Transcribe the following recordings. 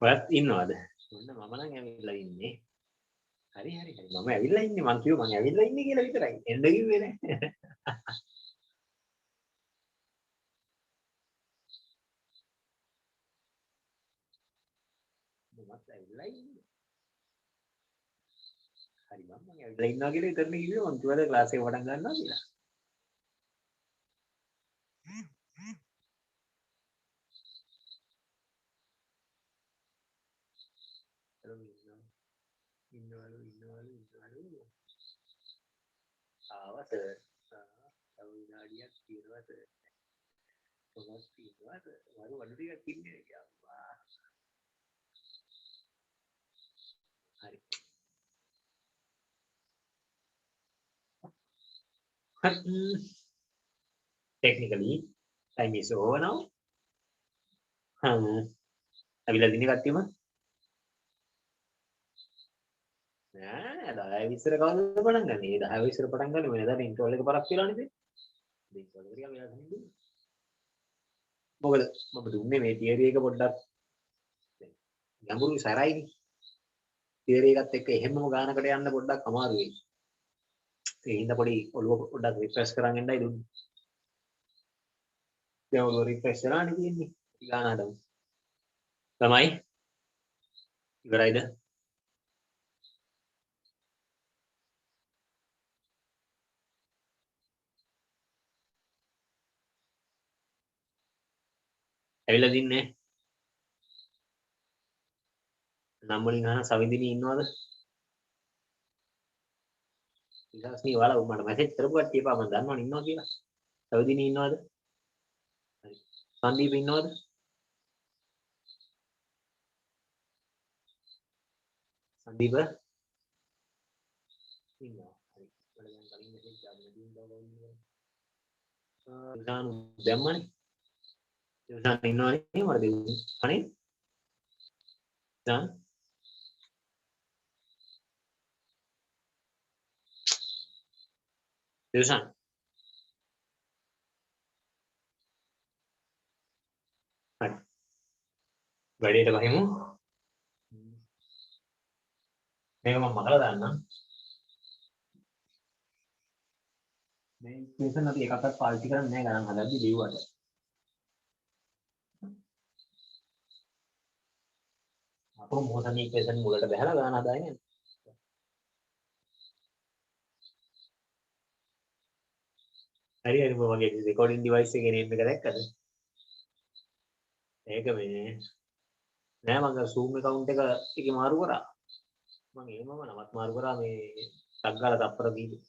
ඔයත් ඉන්නවද? මොන්න මම නම් ඇවිල්ලා ඉන්නේ. හරි හරි හරි මම ඇවිල්ලා ඉන්නේ මං කිව්වා මං ඇවිල්ලා ඉන්නේ කියලා විතරයි. එන්න කිව්වේ නෑ. මමත් ඇවිල්ලා ඉන්නේ. හරි මම ඇවිල්ලා ඉන්නවා කියලා විතරනේ කිව්වේ මං කිව්වද ක්ලාස් එක පටන් ගන්නවා කියලා. ඉන්නවලු. ආවා සර්. තව විනාඩියක් තියෙනවා සර්. කොහොමද තියෙනවද? වරු වඩු ටිකක් ඉන්නේ කියලා. හරි. Technically, time is over now. අවිලා දිනේ කට්ටියම නෑ 10 20 කවදාද පටන් ගන්නේ? 10 20 පටන් ගන්න වෙනදාට ඉන්ටර්වල් එක පරක් වෙලානේ ඉතින්. ඉන්ටර්වල් එක ටිකක් වෙලා ගන්න. මොකද මම දුන්නේ මේ තියරි එක පොඩ්ඩක් ගැඹුරු සරයිනේ. තියරි එකත් එක්ක එහෙමම ගානකට යන්න පොඩ්ඩක් අමාරු වෙයි. ඒ හින්දා පොඩි ඔළුව පොඩ්ඩක් රිෆ්‍රෙෂ් කරන් එන්නයි දුන්නේ. දැන් ඔළුව රිෆ්‍රෙෂ් කරානේ තියෙන්නේ. ගාන හදමු. තමයි ඉවරයිද? ඇවිල්ලා දින්නේ නම් වලින් අහන සවිදිනී ඉන්නවද? ඉලාස්නි ඔයාලා මට මැසේජ් කරපු කට්ටිය එපා මම දන්නවනේ ඉන්නවා කියලා. සවිදිනී ඉන්නවද? හරි. සංදීප ඉන්නවද? සංදීප ඉන්නවා. හරි. මට දැන් කලින් මැසේජ් ආවේ නැති හින්දා වගේ. දානු දැම්මනේ. ඉවසන් ඉන්නවනේ මට දෙන්නේ. අනේ. දැන් ඉවසන්. හරි. වැඩේට ගහිමු. මේක මම මගලා දාන්නම්. මේ ඉක්වේෂන් අපි එකක්වත් පාවිච්චි කරන්නේ නැහැ ගණන් හදද්දි ලියුවට. අපෝ මොහොතේ ඉක්වේෂන් මුලට බහලා ගණන් හදාගෙන හරි හරි මගේ රෙකෝඩින් ඩිවයිස් එකේ නේම් එක දැක්කද? ඒක මේ නෑ මම Zoom account එකේ මාරු කරා. මම එහෙමම නමත් මාරු කරා මේ ටග් ගාලා තප්පර දීලා.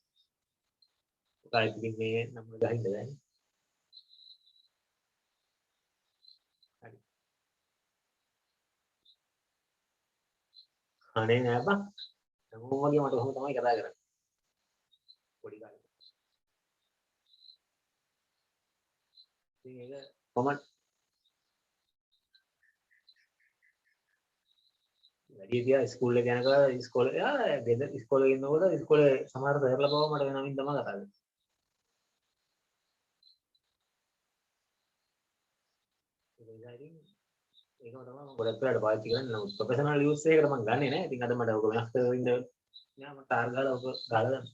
ඒකයි ඉතින් මේ නම් ගහින්ද දැන්. හරි. අනේ නෑ බං. හැමෝම වගේ මට කොහොම තමයි කතා කරන්නේ. පොඩි කාලේ. ඉතින් ඒක කොහොමද වැඩි දිහා ස්කූල් එක යනකොට ඉස්කෝලේ ගෙදර ඉස්කෝලේ ඉන්නකොට ඉස්කෝලේ සමහර සර්ලා බව මට වෙනමින් තමයි කතා කරන්නේ. ඒකම තමයි මම ගොඩක් වෙලාට පාවිච්චි කරන්නේ. නමුත් ප්‍රොෆෙෂනල් යූස් එකකට මම ගන්නෙ නෑ. ඉතින් අද මට ඔක වෙනස් කරගෙන ඉන්න නෑ මම ටාර් ගාලා ඔක ගාලා දාන්න.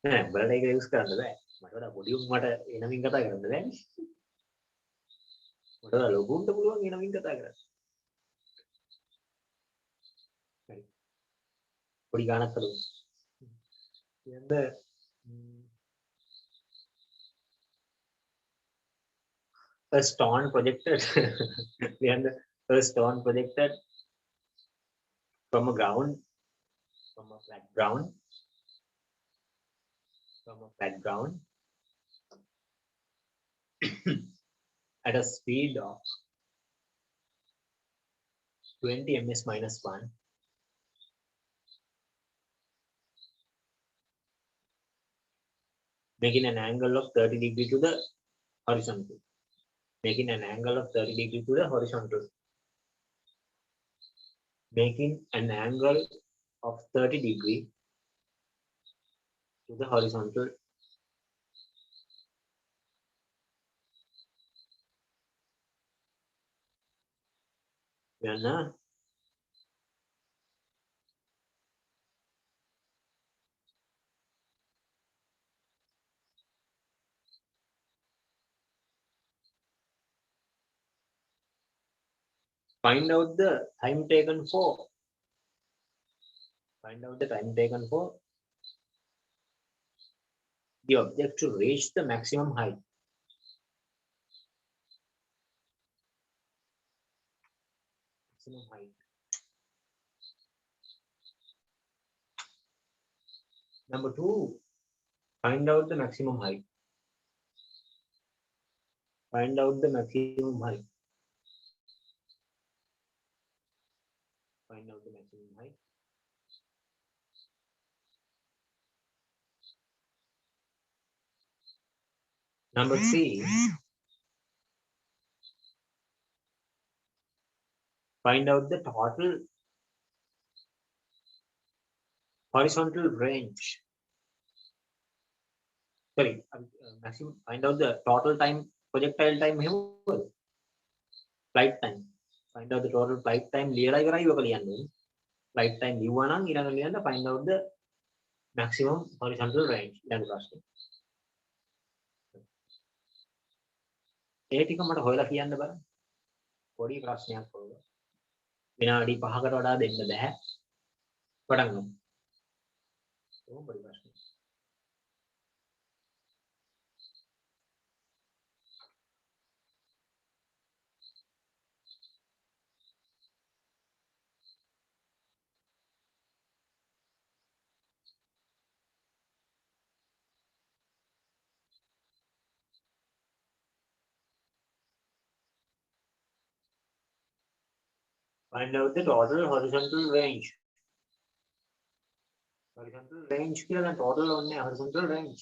නෑ උඹලට ඒක යූස් කරන්න බෑ. මට වඩා පොඩි උන් මට එනමින් කතා කරන්න බෑනේ. මට වඩා ලොකු උන්ට පුළුවන් එනමින් කතා කරන්න. හරි. පොඩි ගානක් කරමු. කියන්න a stone projected and a stone projected from a ground from a flat ground at a speed of 20 ms minus 1 making an angle of 30 degree to the horizontal. Making an angle of 30 degree to the horizontal. Making an angle of 30 degree to the horizontal. යන්න. Find out the time taken for the object to reach the maximum height. Number 2, find out the maximum height. Find out the maximum height. Find out the maximum height. Number 3, find out the total horizontal range. Sorry, maximum. Find out the total time, projectile time, flight time. Find out the total flight time. ලියලා ඉවරයි ඔක ලියන්නේ. Flight time ලියුවා නම් ඊළඟ ලියන්න find out the maximum horizontal range. ඊළඟ ප්‍රශ්නේ. ඒ ටික මට හොයලා කියන්න බලන්න. පොඩි ප්‍රශ්නයක් ඔය. විනාඩි 5කට වඩා දෙන්න බෑ. පටන් ගමු. ඕම පොඩි ප්‍රශ්නයක්. Find out the total horizontal range. Horizontal range කියලා total ඔන්නේ horizontal range.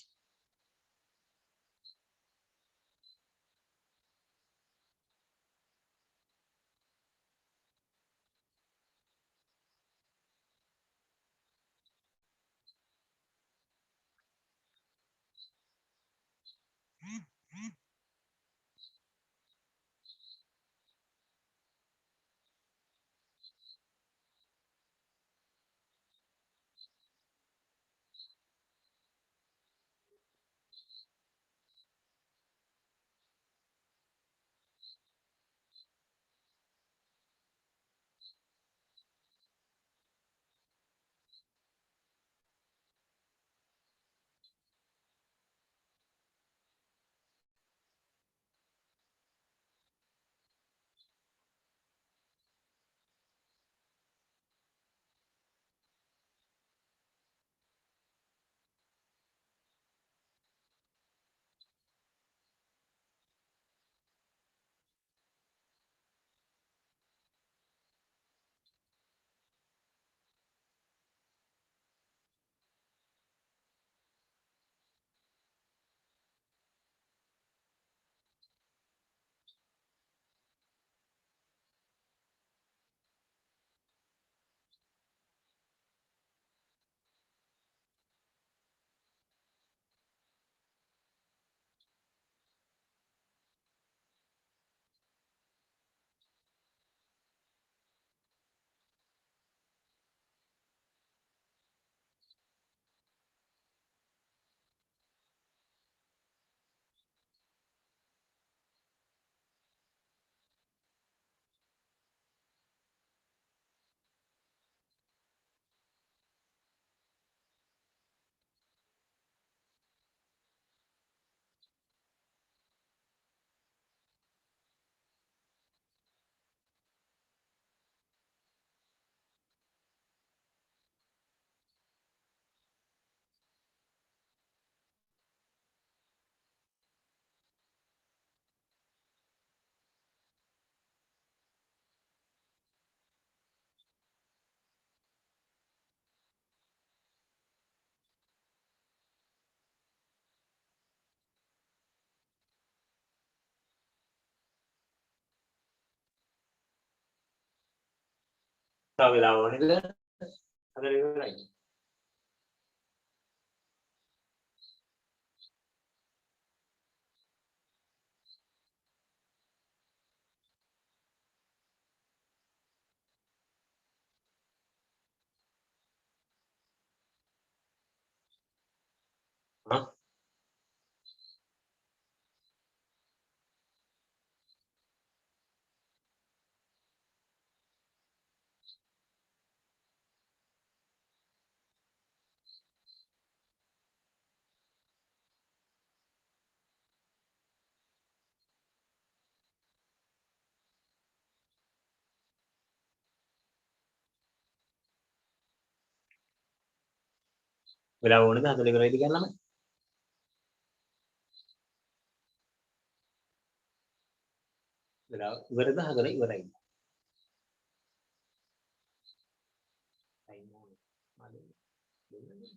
තව වෙලාව ඕනේද? අද ඉවරයි. වෙලාව ඕනද හදලා ඉවරයිද කියලා ළමයි? වෙලාව ඉවරද හදලා ඉවරයිද? ටයිම් ඕනේ. මම දෙන්න.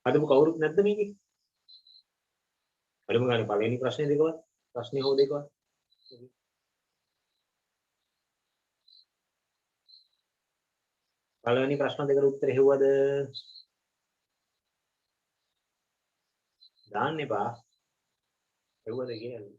හදමු කවුරුත් නැද්ද මේකේ? හරිම ගන්න පළවෙනි ප්‍රශ්නේ දෙකවත්. ප්‍රශ්නේ හො දෙකවත්. පළවෙනි ප්‍රශ්න දෙකට උත්තර හෙව්වද? දාන්න එපා. හෙව්වද කියලා.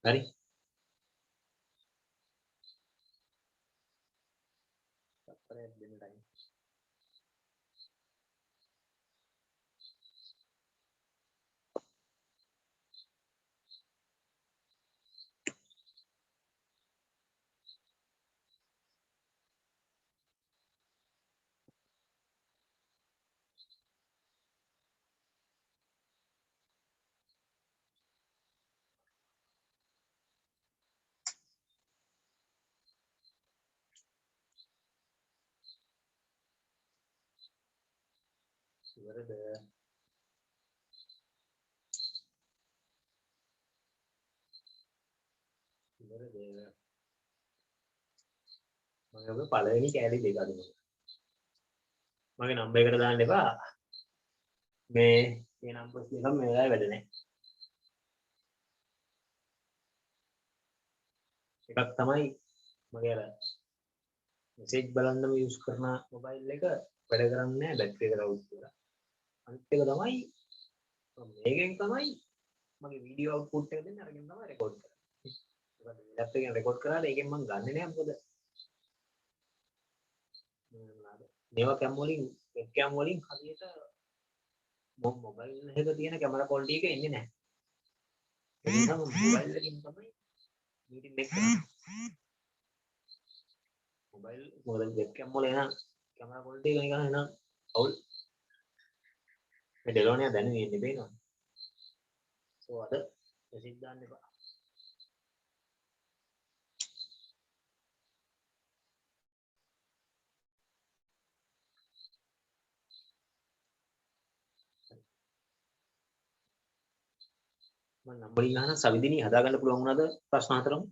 හරි. තත්පරයක් දෙන්න ටයිම්. ඉවරද? ඉවරද? මම ඔබ පළවෙනි කෑලි දෙක අදිනවා. මගේ නම්බර් එකට දාන්න එපා. මේ නම්බර්ස් දෙකම මේ වෙලාවේ වැඩ නැහැ. එකක් තමයි මගේ අර මෙසේජ් බලන්නම යූස් කරන මොබයිල් එක වැඩ කරන්නේ නැහැ බැටරි එක රවුට් කරලා. අනිත් එක තමයි මේකෙන් තමයි මගේ වීඩියෝ අවුට්පුට් එක දෙන්නේ අරගෙන තමයි රෙකෝඩ් කරන්නේ. මොකද ලැප්ටොප් එකෙන් රෙකෝඩ් කරාට ඒකෙන් මම ගන්නෙ නෑ මොකද මේවා කැම් වලින් වෙබ් කැම් වලින් හරියට මොබයිල් එකක තියෙන කැමරා ක්වොලිටි එක එන්නේ නැහැ. ඒ නිසා මොබයිල් එකකින් තමයි මීටින් එක කරන්නේ. මොබයිල් මොකද වෙබ් කැම් වල එන කැමරා ක්වොලිටි එක නිකන් එන අවුල්. මේ ඩෙලෝනියා දැනුවේ ඉන්නේ බේනවා. සෝ අද මෙසේජ් දාන්න එපා. මම නම්බරින් අහන සවිදිනී හදාගන්න පුළුවන් වුණාද ප්‍රශ්න හතරම?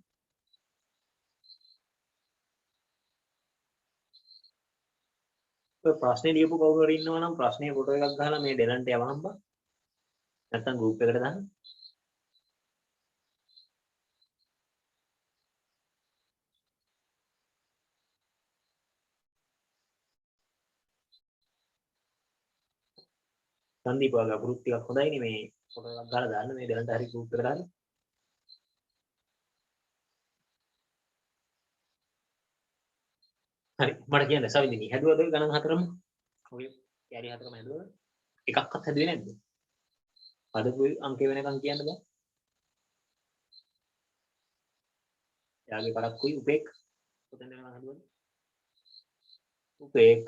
ඔය ප්‍රශ්නේ ලියපු කවුරු හරි ඉන්නවා නම් ප්‍රශ්නේ ෆොටෝ එකක් ගහලා මේ ඩෙලන්ට යවන්න බා. නැත්තම් ගෲප් එකට දාන්න. සංදීප වගේ ගෲප් ටිකක් හොඳයිනේ මේ ෆොටෝ එකක් ගාලා දාන්න මේ දැනට හරි ගෲප් එකට හරි. හරි මට කියන්න සවින්දිනි හැදුවද ගණන් හතරම? ඔය කැරි හතරම හැදුවද? එකක්වත් හැදුවේ නැද්ද? පදපු අංක වෙනකන් කියන්න බෑ. එයාගේ කරක්කුයි උපේක් කොතෙන්ද වෙනකන් හැදුවද? උපේක්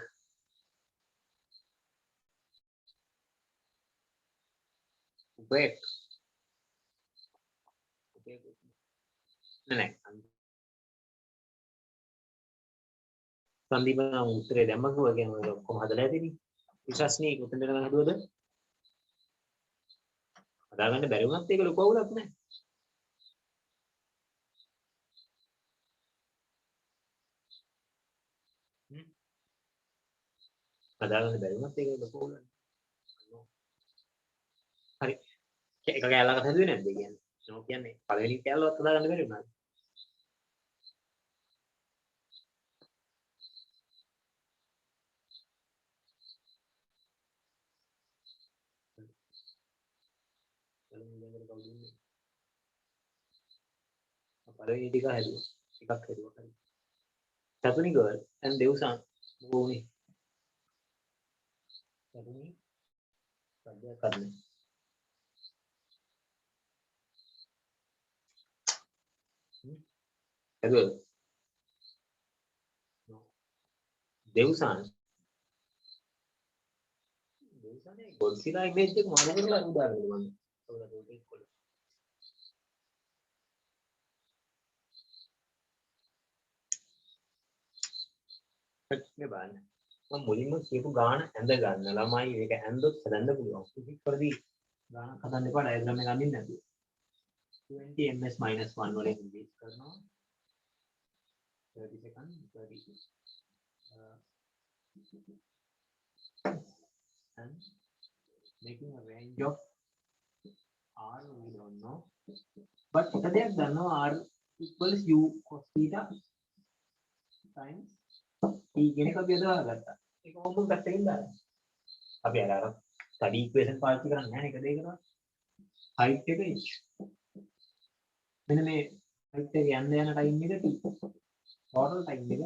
උපේක් උපේක් නෑ සංදීප නම් උත්තරේ දැම්මම කිව්වා කියන්නේ ඔක්කොම හදලා ඇතිනේ. විශ්වාසනීය කොතෙන්ද වෙනකන් හැදුවද? හදාගන්න බැරි වුණත් ඒක ලොකු අවුලක් නෑ. හදාගන්න බැරි වුණත් ඒක ලොකු අවුලක් නෑ. හරි. එක කැලලකට හැදුවේ නැද්ද කියන්නේ? නෝ කියන්නේ පළවෙනි කැලලවත් හදාගන්න බැරි වුණාද? පළවෙනි ටික හැදුවා. එකක් හැදුවා හරි. චතුනි ගර්ල් and දෙව්සන් මොකෝ උනේ? චතුනි සද්දයක් කරන්නේ. හැදුවද? දෙව්සන් දෙව්සනේ ගොඩ්සිලා ඉමේජ් එක මාරු කරලා උදාගෙන මම. ඔයාලට ඒක කොල්ල. මේ බලන්න. මම මුලින්ම කියපු ගාන ඇඳ ගන්න ළමයි මේක ඇඳොත් හදන්න පුළුවන්. ෆිසික්ස් වලදී ගාන හදන්න එපා ඩයග්‍රෑම් එක අඳින්න නැතුව. 20 ms -1 වලින් ඉන්ඩිකේට් කරනවා. 30 seconds 30 and making a range of r we don't know but එක දෙයක් දන්නවා r equals u cos theta times t කියන එක අපි අදලා ගත්තා. ඒක මොකක්ද පැත්තකින් දාලා. අපි අර ස්ටඩි ඉක්වේෂන් පාවිච්චි කරන්නේ නැහැ නේද ඒකද? height එක h. මෙන්න මේ height එක යන්න යන ටයිම් එක t. total time එක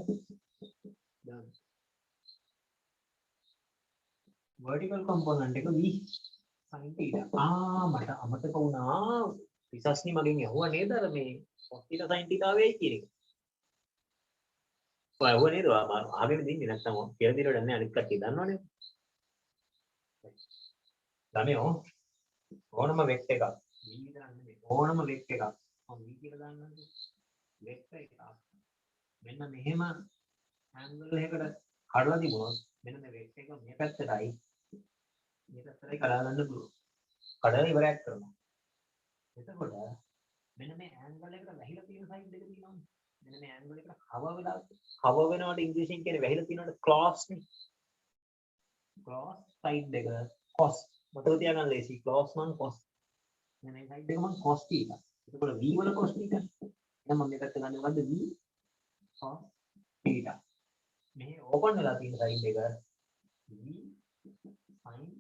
done. vertical component එක v sin theta. මට අමතක වුණා. රිසස්නි මගෙන් ඇහුවා නේද අර මේ cos theta sin theta වෙයි කියන එක. ඔය ඇහුවා නේද? අහගෙන ඉන්නේ නැත්නම් කියලා දිනවල නැහැ අනිත් කට්ටිය දන්නවනේ. ළමයෝ ඕනම වෙක්ටර් එකක් v විතරක් නෙමෙයි ඕනම වෙක්ටර් එකක් මම v කියලා දාන්නද? වෙක්ටර් එකක් මෙන්න මෙහෙම ඇන්ගල් එකකට කඩලා තිබුණොත් මෙන්න මේ වෙක්ටර් එක මේ පැත්තටයි කඩා ගන්න පුළුවන්. කඩලා ඉවරයක් කරනවා. එතකොට මෙන්න මේ ඇන්ගල් එකට වැහිලා තියෙන සයිඩ් එක තියෙනවා. මෙන්න මේ ඇන්ගල් එකට කවර් වෙනවට ඉංග්‍රීසියෙන් කියන්නේ වැහිලා තියෙනවට ක්ලාස් නේ. ක්ලාස් සයිඩ් එක cos මතක තියාගන්න ලේසි. ක්ලාස් නම් cos. මෙන්න මේ සයිඩ් එක මම cos theta. එතකොට v වල cos theta. එහෙනම් මම මේකට ගන්න මොකද්ද v cos theta. මේ ඕපන් වෙලා තියෙන සයිඩ් එක v sin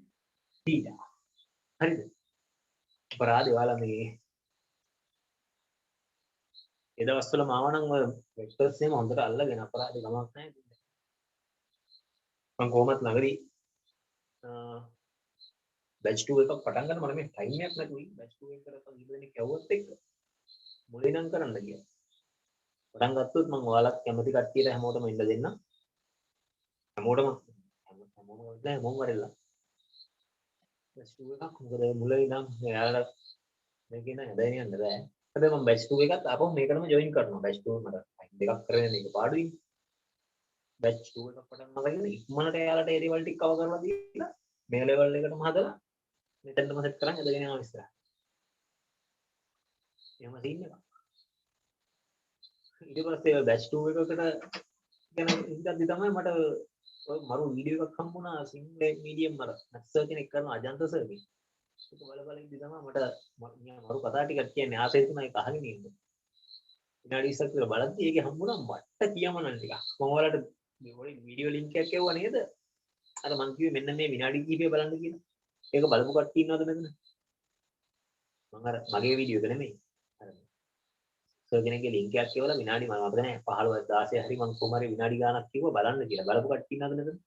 theta. හරිද? අපරාධ ඔයාලා මේ ඒ දවස්වල මාව නම් ඔය වෙක්ටර්ස් එහෙම හොඳට අල්ලගෙන අපරාධ ගමක් නැහැ. මම කොහොමත් නගරී බැච් 2 එකක් පටන් ගන්න මම මේ ටයිම් එකක් නැතුයි බැච් 2 එක කරපන් ඉබෙන්නේ කැවුවත් එක්ක මුලින් නම් කරන්න කියලා. පටන් ගත්තොත් මම ඔයාලත් කැමති කට්ටියට හැමෝටම ඉන්න දෙන්න. හැමෝටම හැමෝම වරෙලා. බැච් 2 එකක් මොකද මුලින් නම් එයාලා මේකේ නම් හදගෙන යන්න බෑ. හැබැයි මම බැච් 2 එකත් ආපහු මේකටම ජොයින් කරනවා. බැච් 2 මට ටයිම් දෙකක් කරගෙන මේක පාඩුයි. බැච් 2 එකක් පටන් ගන්න ඉක්මනට එයාලට ඒ ලෙවල් ටික කවර් කරලා දීලා මේ ලෙවල් එකටම හදලා මෙතනටම සෙට් කරන් ඉඳගෙන යනවා ඉස්සරහ. එහෙම සීන් එකක්. ඊට පස්සේ බැච් 2 එකකට ගැන හිතද්දි තමයි මට ඔය මරු වීඩියෝ එකක් හම්බුණා සිංහල මීඩියම් වල නැත්සර් කෙනෙක් කරන අජන්ත සර් කෙනෙක්. ඒක බල ඉඳි තමයි මට මරු කතා ටිකක් කියන්නේ ආසයි තුනයි ඒක අහගෙන ඉන්න. විනාඩි 20ක් විතර බලද්දි ඒකේ හම්බුණා මට කියමනන් ටිකක්. මම ඔයාලට මේ වීඩියෝ ලින්ක් එකක් එවුවා නේද? අර මං කිව්වේ මෙන්න මේ විනාඩි කිහිපය බලන්න කියලා. ඒක බලපු කට්ටිය ඉන්නවද මෙතන? මම අර මගේ වීඩියෝ එක නෙමෙයි. අර සර් කෙනෙක්ගේ ලින්ක් එකක් කියවලා විනාඩි මම අපිට නෑ 15 16 හරි මම කොහොම හරි විනාඩි ගාණක් කිව්වා බලන්න කියලා. බලපු කට්ටිය ඉන්නවද මෙතන?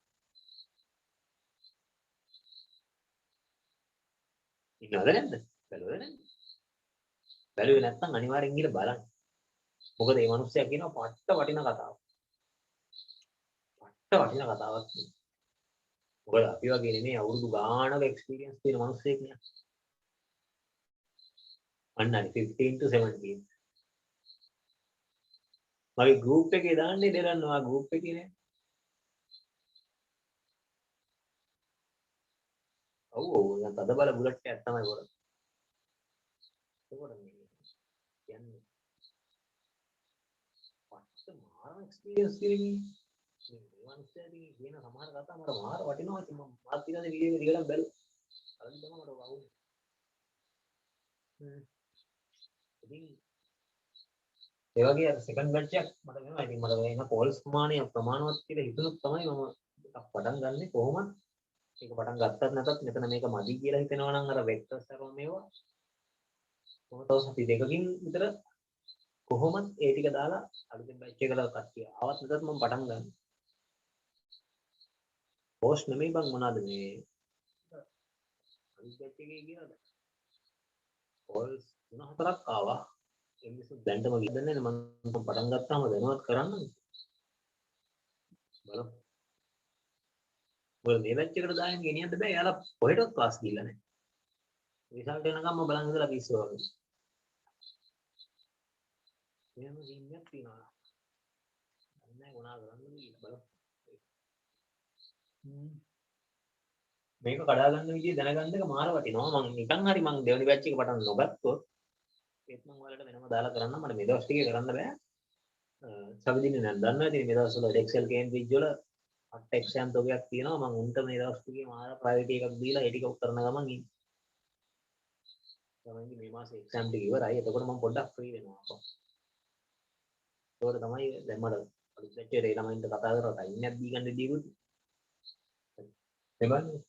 ඉන්නවද නැද්ද? බැලුවද නැද්ද? බැලුවේ නැත්නම් අනිවාර්යෙන් ගිහලා බලන්න. මොකද මේ මිනිස්සයා කියනවා පට්ට වටින කතාවක්. පට්ට වටින කතාවක් කියනවා. මොකද අපි වගේ නෙමෙයි අවුරුදු ගාණක එක්ස්පීරියන්ස් තියෙන මිනිස්සෙක් නේ. අන්න හරි 15 to 17. මගේ ගෲප් එකේ දාන්නේ දෙලන්නවා ගෲප් එකේ නේ. ඔව් ඔව් දැන් තද බල බුලට් එකක් තමයි කරන්නේ. ඒකට මේ කියන්නේ පට්ට මාරම එක්ස්පීරියන්ස් තියෙන මේ මිනිස්සුන්ගේ කියන සමහර කතා මට මාර වටිනවා ඉතින් මම මාත් ඊළඟ වීඩියෝ එක දිගටම බැලුවා. අරන් තමයි මට වහුනේ. ඉතින් ඒ වගේ අර සෙකන්ඩ් බැච් එකක් මට වෙනවා. ඉතින් මට වෙන කෝල්ස් ප්‍රමාණවත් කියලා හිතුනොත් තමයි මම එකක් පටන් ගන්නෙ කොහොමද? ඒක පටන් ගත්තත් නැතත් මෙතන මේක මදි කියලා හිතෙනවා නම් අර වෙක්ටර්ස් කරන මේවා කොහොමද තව සති දෙකකින් විතර කොහොමද ඒ ටික දාලා අලුතෙන් බැච් එකට කට්ටිය ආවත් නැතත් මම පටන් ගන්නවා. පෝස්ට් නෙමෙයි බං මොනවාද මේ අනිත් බැච් එකේ කියලාද කෝල්ස් 3-4ක් ආවා. ඒ මිනිස්සු දැන්ටම ගිහින් මම පටන් ගත්තාම දැනුවත් කරන්න බලමු. මොකද මේ බැච් එකට දාගෙන ගෙනියන්න බෑ. යාලා කොහෙටවත් ක්ලාස් දීලා නැහැ. රිසල්ට් එනකම්ම බලන් ඉඳලා පිස්සු වගේ. එහෙම සීන්යක් තියෙනවා. නැහැ මොනවා කරන්නද කියලා බලමු. මේක කඩා ගන්න විදිය දැනගන්න එක මාර වටිනවා. මම නිකන් හරි මම දෙවෙනි බැච් එක පටන් නොගත්තොත් ඒත් මම ඔයාලට වෙනම දාලා කරන්න මට මේ දවස් ටිකේ කරන්න බෑ. සවිදින්නේ නැහැ. දන්නවා ඉතින් මේ දවස්වල Excel Cambridge වල 8 එක්සෑම් තෝගයක් තියෙනවා. මම උන්ට මේ දවස් ටිකේ මාර ප්‍රයොරිටි එකක් දීලා ඒ ටික කරන ගමන් ඉන්නේ. තමයි මේ මාසේ එක්සෑම් ටික ඉවරයි. එතකොට මම පොඩ්ඩක් ෆ්‍රී වෙනවා. ඒකට තමයි දැන් මට අලුත් බැච් එකේ ළමයින්ට කතා කරලා ටයිම් එකක් දී ගන්න දීගුත්. එබන්නේ.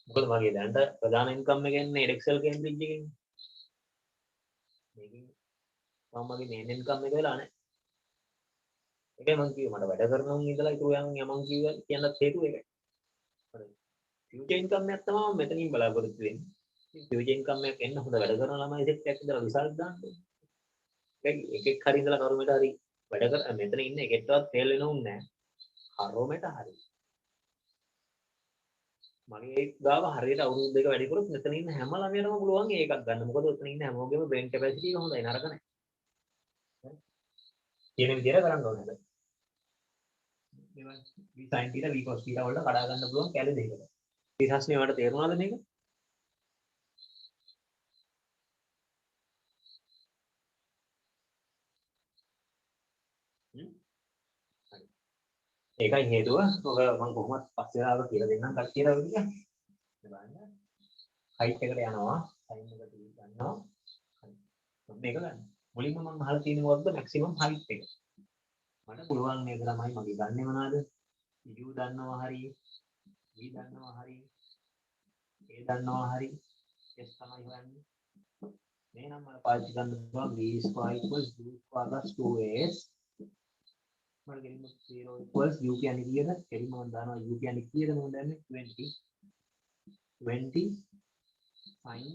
මොකද මගේ දැන්ට ප්‍රධාන ඉන්කම් එක එන්නේ Excel Cambridge එකෙන්. මේකෙන් මම මගේ මේන් ඉන්කම් එක වෙලා නැහැ. ඒකයි මම කිව්වේ මට වැඩ කරන උන් ඉඳලා ඉතුරු යමන් කිව්ව කියන්නත් හේතුව ඒකයි. හරි. ෆියුචර් ඉන්කම් එකක් තමයි මම මෙතනින් බලාපොරොත්තු වෙන්නේ. ෆියුචර් ඉන්කම් එකක් එන්න හොඳ වැඩ කරන ළමයි සෙට් එකක් ඉඳලා රිසල්ට් දාන්න. එකෙක් හරි ඉඳලා කරුමෙට හරි වැඩ කර මෙතන ඉන්න එකෙක්ටවත් ෆේල් වෙන උන් නැහැ. කරුමෙට හරි. මගේ ගාව හරියට අවුරුදු දෙක වැඩි කරොත් මෙතන ඉන්න හැම ළමයටම පුළුවන් ඒකක් ගන්න. මොකද උතන ඉන්න හැමෝගෙම බ්‍රේන් කැපැසිටි එක හොඳයි නරක නැහැ. කියන විදිහට කරන්න ඕනේ. මේවා V sin θ V cos θ වලට කඩා ගන්න පුළුවන් කැලේ දෙකකට. මේ ප්‍රශ්නේ වලට තේරුණාද මේක? හ්ම්. හරි. ඒකයි හේතුව. ඔක මම කොහොමද පස්සේ ආව කියලා දෙන්නම් කට්ටියට විදිහ. බලන්න. හයිට් එකට යනවා. සයින් එක ගන්නවා. හරි. මේක ගන්න. මුලින්ම මම අහලා තියෙන මොකද්ද මැක්සිමම් හයිට් එක. මට පුළුවන් මේක ළමයි මගේ ගන්නෙ මොනවාද? U දන්නවා හරි. V දන්නවා හරි. A දන්නවා හරි. S තමයි හොයන්නේ. මේ නම් මම පාවිච්චි කරන්න පුළුවන් v square equals u square plus 2as මම ගෙලින්ම 0 equals u කියන්නේ කීයද? කෙලින්ම මම දානවා u කියන්නේ කීයද මම දන්නේ 20 20 sin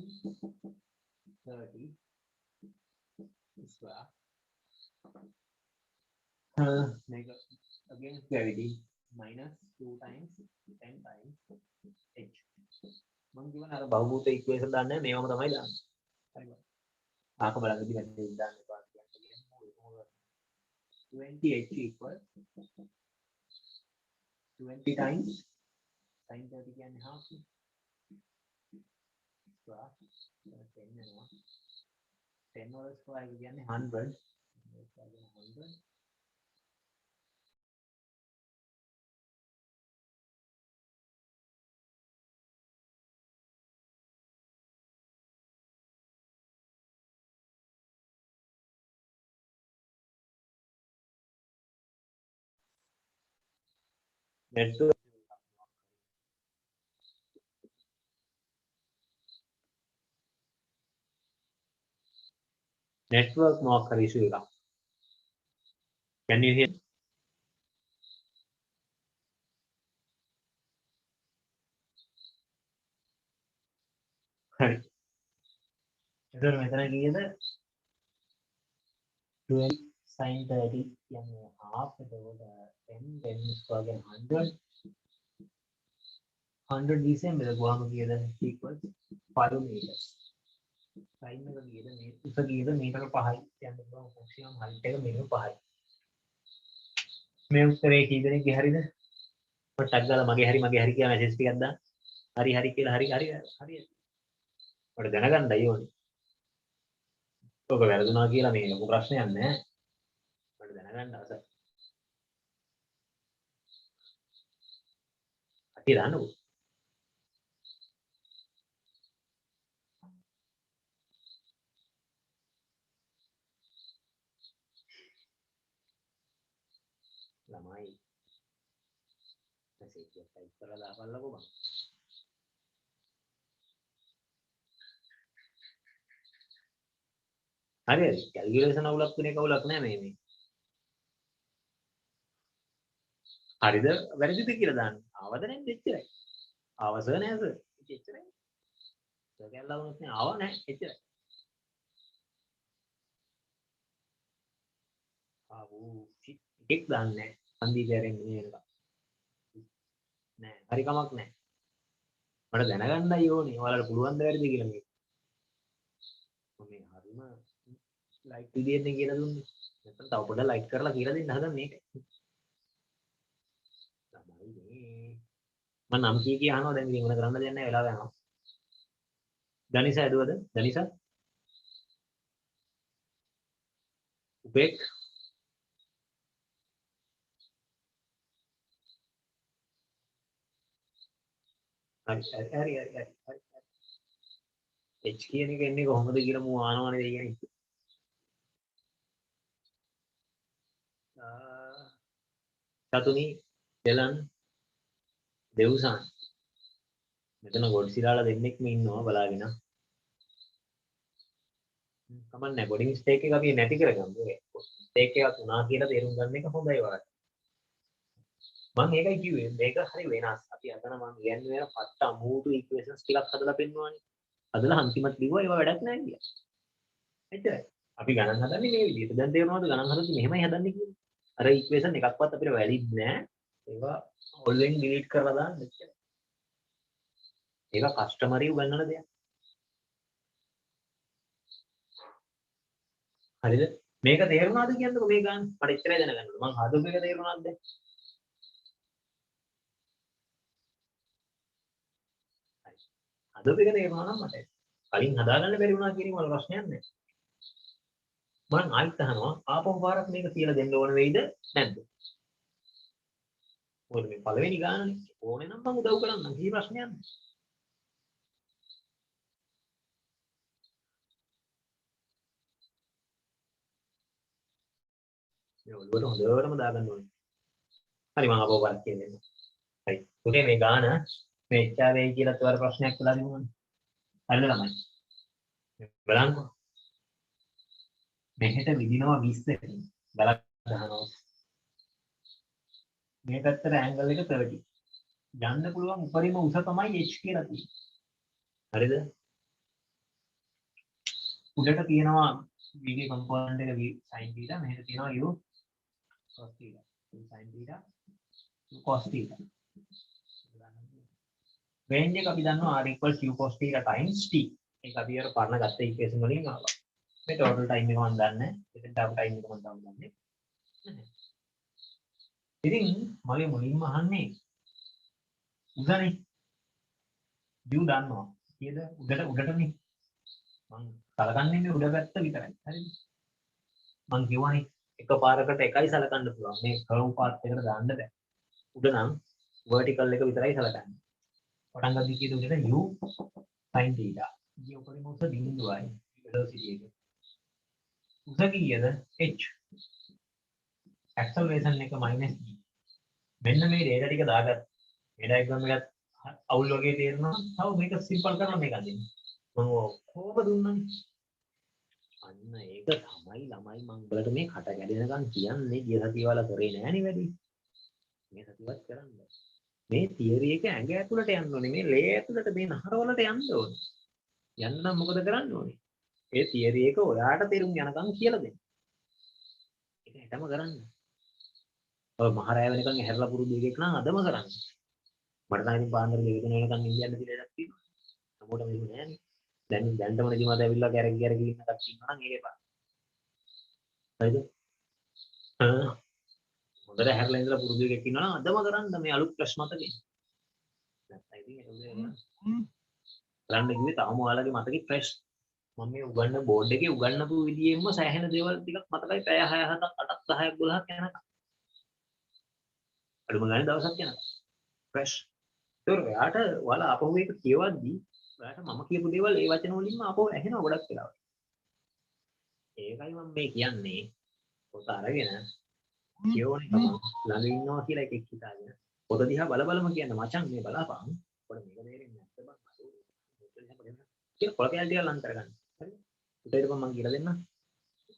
30 square make against gravity minus 2 times 10 times h මම කියවන අර බහුභූත ඉක්වේෂන් දාන්නේ මේවම තමයි දාන්නේ හරි ආක බලන්න ඉතින් මේක දාන්න එපා කියන්නේ 20h equals 20 times sin 30 කියන්නේ half square 10 වෙනවා 10 whole square කියන්නේ 100 100 net network මොකක් හරි issue එකක්. Can you hear? හරි. එතකොට මෙතන කීයද? 12 sin 30 කියන්නේ half එතකොට 10 10 වගේ 100 දිශෙන් බෙදුවාම කීයද? equal 5 meters. sin එක කීයද? මේ උස කීයද? මීටර 5යි. කියන්නේ maximum height එක මීටර 5යි. මේ උත්තරේ කී දෙනෙක්ගේ හරිද? පොට්ටක් ගාලා මගේ හරි කියලා මැසේජ් ටිකක් දාන්න. හරි කියලා හරි. ඔයාලා දැනගන්නයි ඕනේ. ඔක වැරදුනා කියලා මේ ලොකු ප්‍රශ්නයක් නෑ. ඔයාලා දැනගන්න අවශ්‍යයි. අටි දාන්නකෝ. ළමයි මැසේජ් එකක් ටයිප් කරලා දාපල්ලකෝ බං. හරි කැල්කියුලේෂන් අවුලක් වෙන එක අවුලක් නෑ මේ. හරිද වැරදිද කියලා දාන්න. ආවද නැද්ද එච්චරයි. ආවස නෑද? එච්චරයි. සර්කල් වුණොත් නෑ ආව නෑ එච්චරයි. ආවෝ එකක් දාන්නේ අන්දිකරෙන් නේද? නෑ හරි කමක් නෑ. මට දැනගන්නයි ඕනේ. ඔයාලට පුළුවන් ද වැරදිද කියලා මේක. මේ හරිම ලයිට් විදියට කියලා දුන්නේ. නැත්නම් තව පොඩ්ඩක් ලයිට් කරලා කියලා දෙන්න හදන මේක. මම නම් කී අහනවා දැන් ඉතින් මොන කරන්න දෙයක් නැහැ වෙලාව යනවා. දනිසා ඇදුවද? දනිසා? උපේක්? හරි. H කියන එක එන්නේ කොහොමද කියලා මම ආනවනේ දෙන්නේ. සතුනි දෙලන් දෙව්සන් මෙතන ගොඩ්සිලාලා දෙන්නෙක්ම ඉන්නවා බලාගෙන. කමක් නැහැ බොඩි මිස්ටේක් එක අපි නැති කරගමු. මිස්ටේක් එකක් වුණා කියලා තේරුම් ගන්න එක හොඳයි වගේ. මම ඒකයි කිව්වේ මේක හරි වෙනස්. අපි අතන මම කියන්නේ වෙන පට්ට අමූතු ඉක්වේෂන්ස් ටිකක් හදලා පෙන්නනවානේ. හදලා අන්තිමට ලිව්වා ඒවා වැඩක් නැහැ කියලා. එච්චරයි. අපි ගණන් හදන්නේ මේ විදිහට. දැන් තේරෙනවද ගණන් හදද්දි මෙහෙමයි හදන්නේ කියලා. අර ඉක්වේෂන් එකක්වත් අපිට වැලිඩ් නෑ. ඒවා ඔන්ලයින් ඩිලීට් කරලා දාන්න එච්චරයි. ඒක කස්ටමරි උගන්වන දෙයක්. හරිද? මේක තේරුණාද කියන්නකො මේ ගන්න. මට එච්චරයි දැනගන්න ඕන. මං හදපු එක තේරුණාද දැන්? හරි. හදපු එක තේරුණා නම් මට කලින් හදාගන්න බැරි වුණා කියන එක වල ප්‍රශ්නයක් නෑ. මං ආයිත් අහනවා ආපහු පාරක් මේක කියලා දෙන්න ඕන වෙයිද නැද්ද? මොකද මේ පළවෙනි ගානනේ. ඕනේ නම් මං උදව් කරන්නම්. කිසි ප්‍රශ්නයක් නෑ. මේ ඔළුවට හොඳටම දාගන්න ඕනේ. හරි මං ආපහු පාරක් කියලා දෙන්න. හරි. පුතේ මේ ගාන මේ HRA කියලා තවර ප්‍රශ්නයක් වෙලා තිබුණානේ. හරිද ළමයි? බලන්නකෝ. මෙහෙට විදිනවා 20කින්. බලක් ගන්නවා. මේ පැත්තට ඇන්ගල් එක 30. යන්න පුළුවන් උපරිම උස තමයි h කියලා තියෙන්නේ. හරිද? උඩට තියෙනවා v ගේ කම්පොනන්ට් එක v sin θ මෙහෙට තියෙනවා u cos θ. sin θ u cos θ. Range එක අපි දන්නවා r = q cos θ times t. ඒක අපි අර පරණ ගත්ත ඉක්වේෂන් වලින් ආවා. මේ ටෝටල් ටයිම් එක මම දන්නේ නැහැ. එතෙන් ටයිම් එක මම තාම දන්නේ නැහැ. ඉතින් මගේ මුලින්ම අහන්නේ උදනේ view දන්නවා. කීයද? උඩටනේ. මම සලකන්නේ මේ උඩ පැත්ත විතරයි. හරිද? මම කියවනේ එකපාරකට එකයි සලකන්න පුළුවන්. මේ කර්ව් පාත් එකට දාන්න බෑ. උඩ නම් vertical එක විතරයි සලකන්නේ. පටන් ගන්න කීයද උඩට u sin θ. ඊ උඩින් උස බිඳුවයි velocity එක. උස කීයද? h. acceleration එක -g. මෙන්න මේ data ටික දාගත්තා. මේ diagram එකත් අවුල් වගේ තේරෙනවා. තව මේක සිම්පල් කරලා මේක අදින්න. මම කොහොම දුන්නනේ. අන්න ඒක තමයි ළමයි මම උඹලට මේ කට ගැඩෙනකන් කියන්නේ ගිය සතිය වල කරේ නෑනේ වැඩි. මේ සතියවත් කරන්න. මේ තියරි එක ඇඟ ඇතුළට යන්න ඕනේ. මේ ලේ ඇතුළට මේ නහර වලට යන්න ඕනේ. යන්න නම් මොකද කරන්න ඕනේ? ඒ තියරි එක ඔයාට තේරුම් යනකම් කියලා දෙන්න. ඒක හැටම කරන්න. ඔය මහරය වෙනකන් හැරලා පුරුදු එකෙක් නම් අදම කරන්න. මට නම් ඉතින් පාන්දර දෙක තුන වෙනකන් ඉන්න දිලයක් තියෙනවා. සමෝට මෙහෙම නෑනේ. දැන්ටම නිදිමත ඇවිල්ලා ගැරක් ඉන්න කට්ටිය ඉන්නවා නම් ඒක එපා. හරිද? හොඳට හැරලා ඉඳලා පුරුදු එකෙක් ඉන්නවා නම් අදම කරන්න මේ අලුත් ප්‍රශ්න මතකේ. නැත්නම් ඉතින් ඒක කරන්න කිව්වේ තාම ඔයාලගේ මතකේ ෆ්‍රෙෂ්. මම මේ උගන්න බෝඩ් එකේ උගන්නපු විදියෙන්ම සෑහෙන දේවල් ටිකක් මතකයි පැය 6 7ක් 8ක් 10ක් 12ක් යනකම්. අඩුම ගානේ දවසක් යනකම්. ෆ්‍රෙෂ්. ඒක ඔයාට ඔයාලා අපහු එක කියවද්දි ඔයාට මම කියපු දේවල් ඒ වචන වලින්ම අපහු ඇහෙනවා ගොඩක් වෙලාවට. ඒකයි මම මේ කියන්නේ. පොත අරගෙන කියවන එක ළඟ ඉන්නවා කියලා එකෙක් හිතාගෙන පොත දිහා බලම කියන්න මචං මේ බලපන්. පොඩ මේක තේරෙන්නේ නැත්නම් බං. ඒක කොල කැලේ ටික ලං කරගන්න. හරිද? උදේට මම කියලා දෙන්නම්.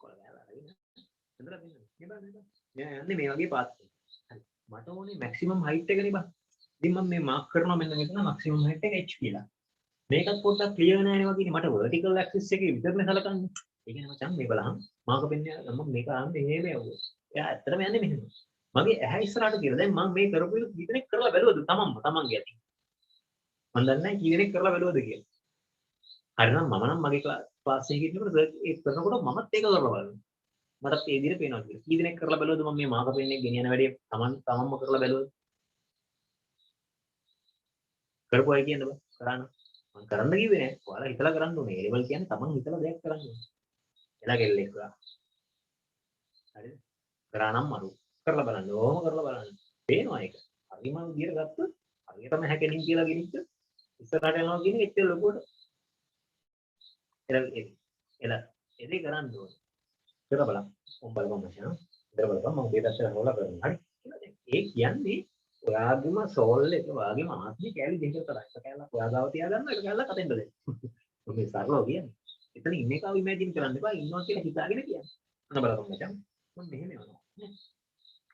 කොල කැලේ අරගෙන. හදලා දෙන්න. මේ බලන්න. මෙයා යන්නේ මේ වගේ පාත් එකක්. හරි. මට ඕනේ මැක්සිමම් හයිට් එකනේ බං. ඉතින් මම මේ මාක් කරනවා මෙන්න මෙතන මැක්සිමම් හයිට් එක h කියලා. මේකත් පොඩ්ඩක් ක්ලියර් නෑනේ වගේ මට vertical axis එකේ විතරනේ සලකන්නේ. ඒ කියන්නේ මචං මේ බලහන් මාක පෙන්නේ මම මේක ආන්නේ එහෙම යවුවා. එයා ඇත්තටම යන්නේ මෙහෙම. මගේ ඇහැ ඉස්සරහට කියලා දැන් මම මේ කරපු එක කී දෙනෙක් කරලා බැලුවද තමන්ගේ ඇති. මම දන්නේ නැහැ කී දෙනෙක් කරලා බැලුවද කියලා. හරිනම් මම නම් මගේ ක්ලාස් එකේ ඉන්නකොට ඒක කරනකොට මමත් ඒක කරලා බලනවා. මටත් ඒ විදිහට පේනවා කියලා. කී දෙනෙක් කරලා බැලුවද මම මේ මාක පෙන්නේ ගෙනියන වැඩේ තමන්ම කරලා බැලුවද? කරපු අය කියන්න බෑ. කරන්න. මම කරන්න කිව්වේ නෑ. ඔයාලා හිතලා කරන්න ඕනේ. ඒ ලෙවල් කියන්නේ තමන් හිතලා දෙයක් කරන්න ඕනේ. එලා කෙල්ලෙක් කරා. හරිද? කරා නම් මරු. කරලා බලන්න. ඕම කරලා බලන්න. පේනවා ඒක. හරිම විදියට ගත්තොත් හරියටම හැකෙනින් කියලා ගෙනිච්ච ඉස්සරහට යනවා කියන එක එච්චර ලොකුවට එලා එදේ කරන්න ඕනේ. කරලා බලන්න. උඹ බලපන් මචං. ඉතල බලපන් මම මේ පැත්තට හොලා කරනවා. හරි. ඒ කියන්නේ ඔයාගේම සෝල් එක වාගේම ආත්මය කැලි දෙකකට කරා. එක කැලක් ඔයා ගාව තියාගන්න එක කැලක් අතෙන්ද දෙන්න. මේ සරලව කියන්නේ. එතන ඉන්න එකව ඉමේජින් කරන්න එපා. ඉන්නවා කියලා හිතාගෙන කියන්නේ. අන්න බලපන් මචං. මම මෙහෙම යනවා.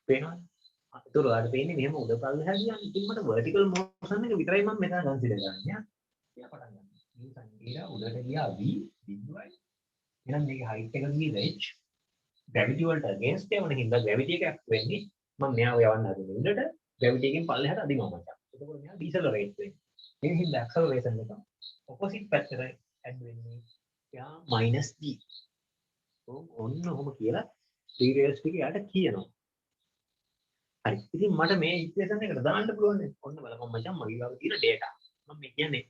පේනවද? ඒතර ඔයාලට පේන්නේ මෙහෙම උඩ පල්ලෙහා කියන්නේ. ඉතින් මට vertical motion එක විතරයි මම මෙතන කන්සිඩර් කරන්නේ. යා පටන් ගන්න. මේ සංකේතය උඩට ගියා v බිඳුවයි. එහෙනම් මේකේ height එක ගියේ h. gravity වලට against යවන හින්දා gravity එකක් වෙන්නේ මම මෙයාව යවන්න හදන්නේ උඩට gravity එකෙන් පල්ලෙහාට අදිනවා මචං. එතකොට මෙයා decelerate වෙන්නේ. මේ හින්දා acceleration එක opposite පැත්තට add වෙන්නේ. යා -g. ඔන්න ඔහොම කියලා ඩීරේල්ස් ටික යාට කියනවා. හරි. ඉතින් මට මේ ඉක්වේෂන් එකට දාන්න පුළුවන් නේ. ඔන්න බලපන් මචං මගේ ගාව තියෙන data. මම මේ කියන්නේ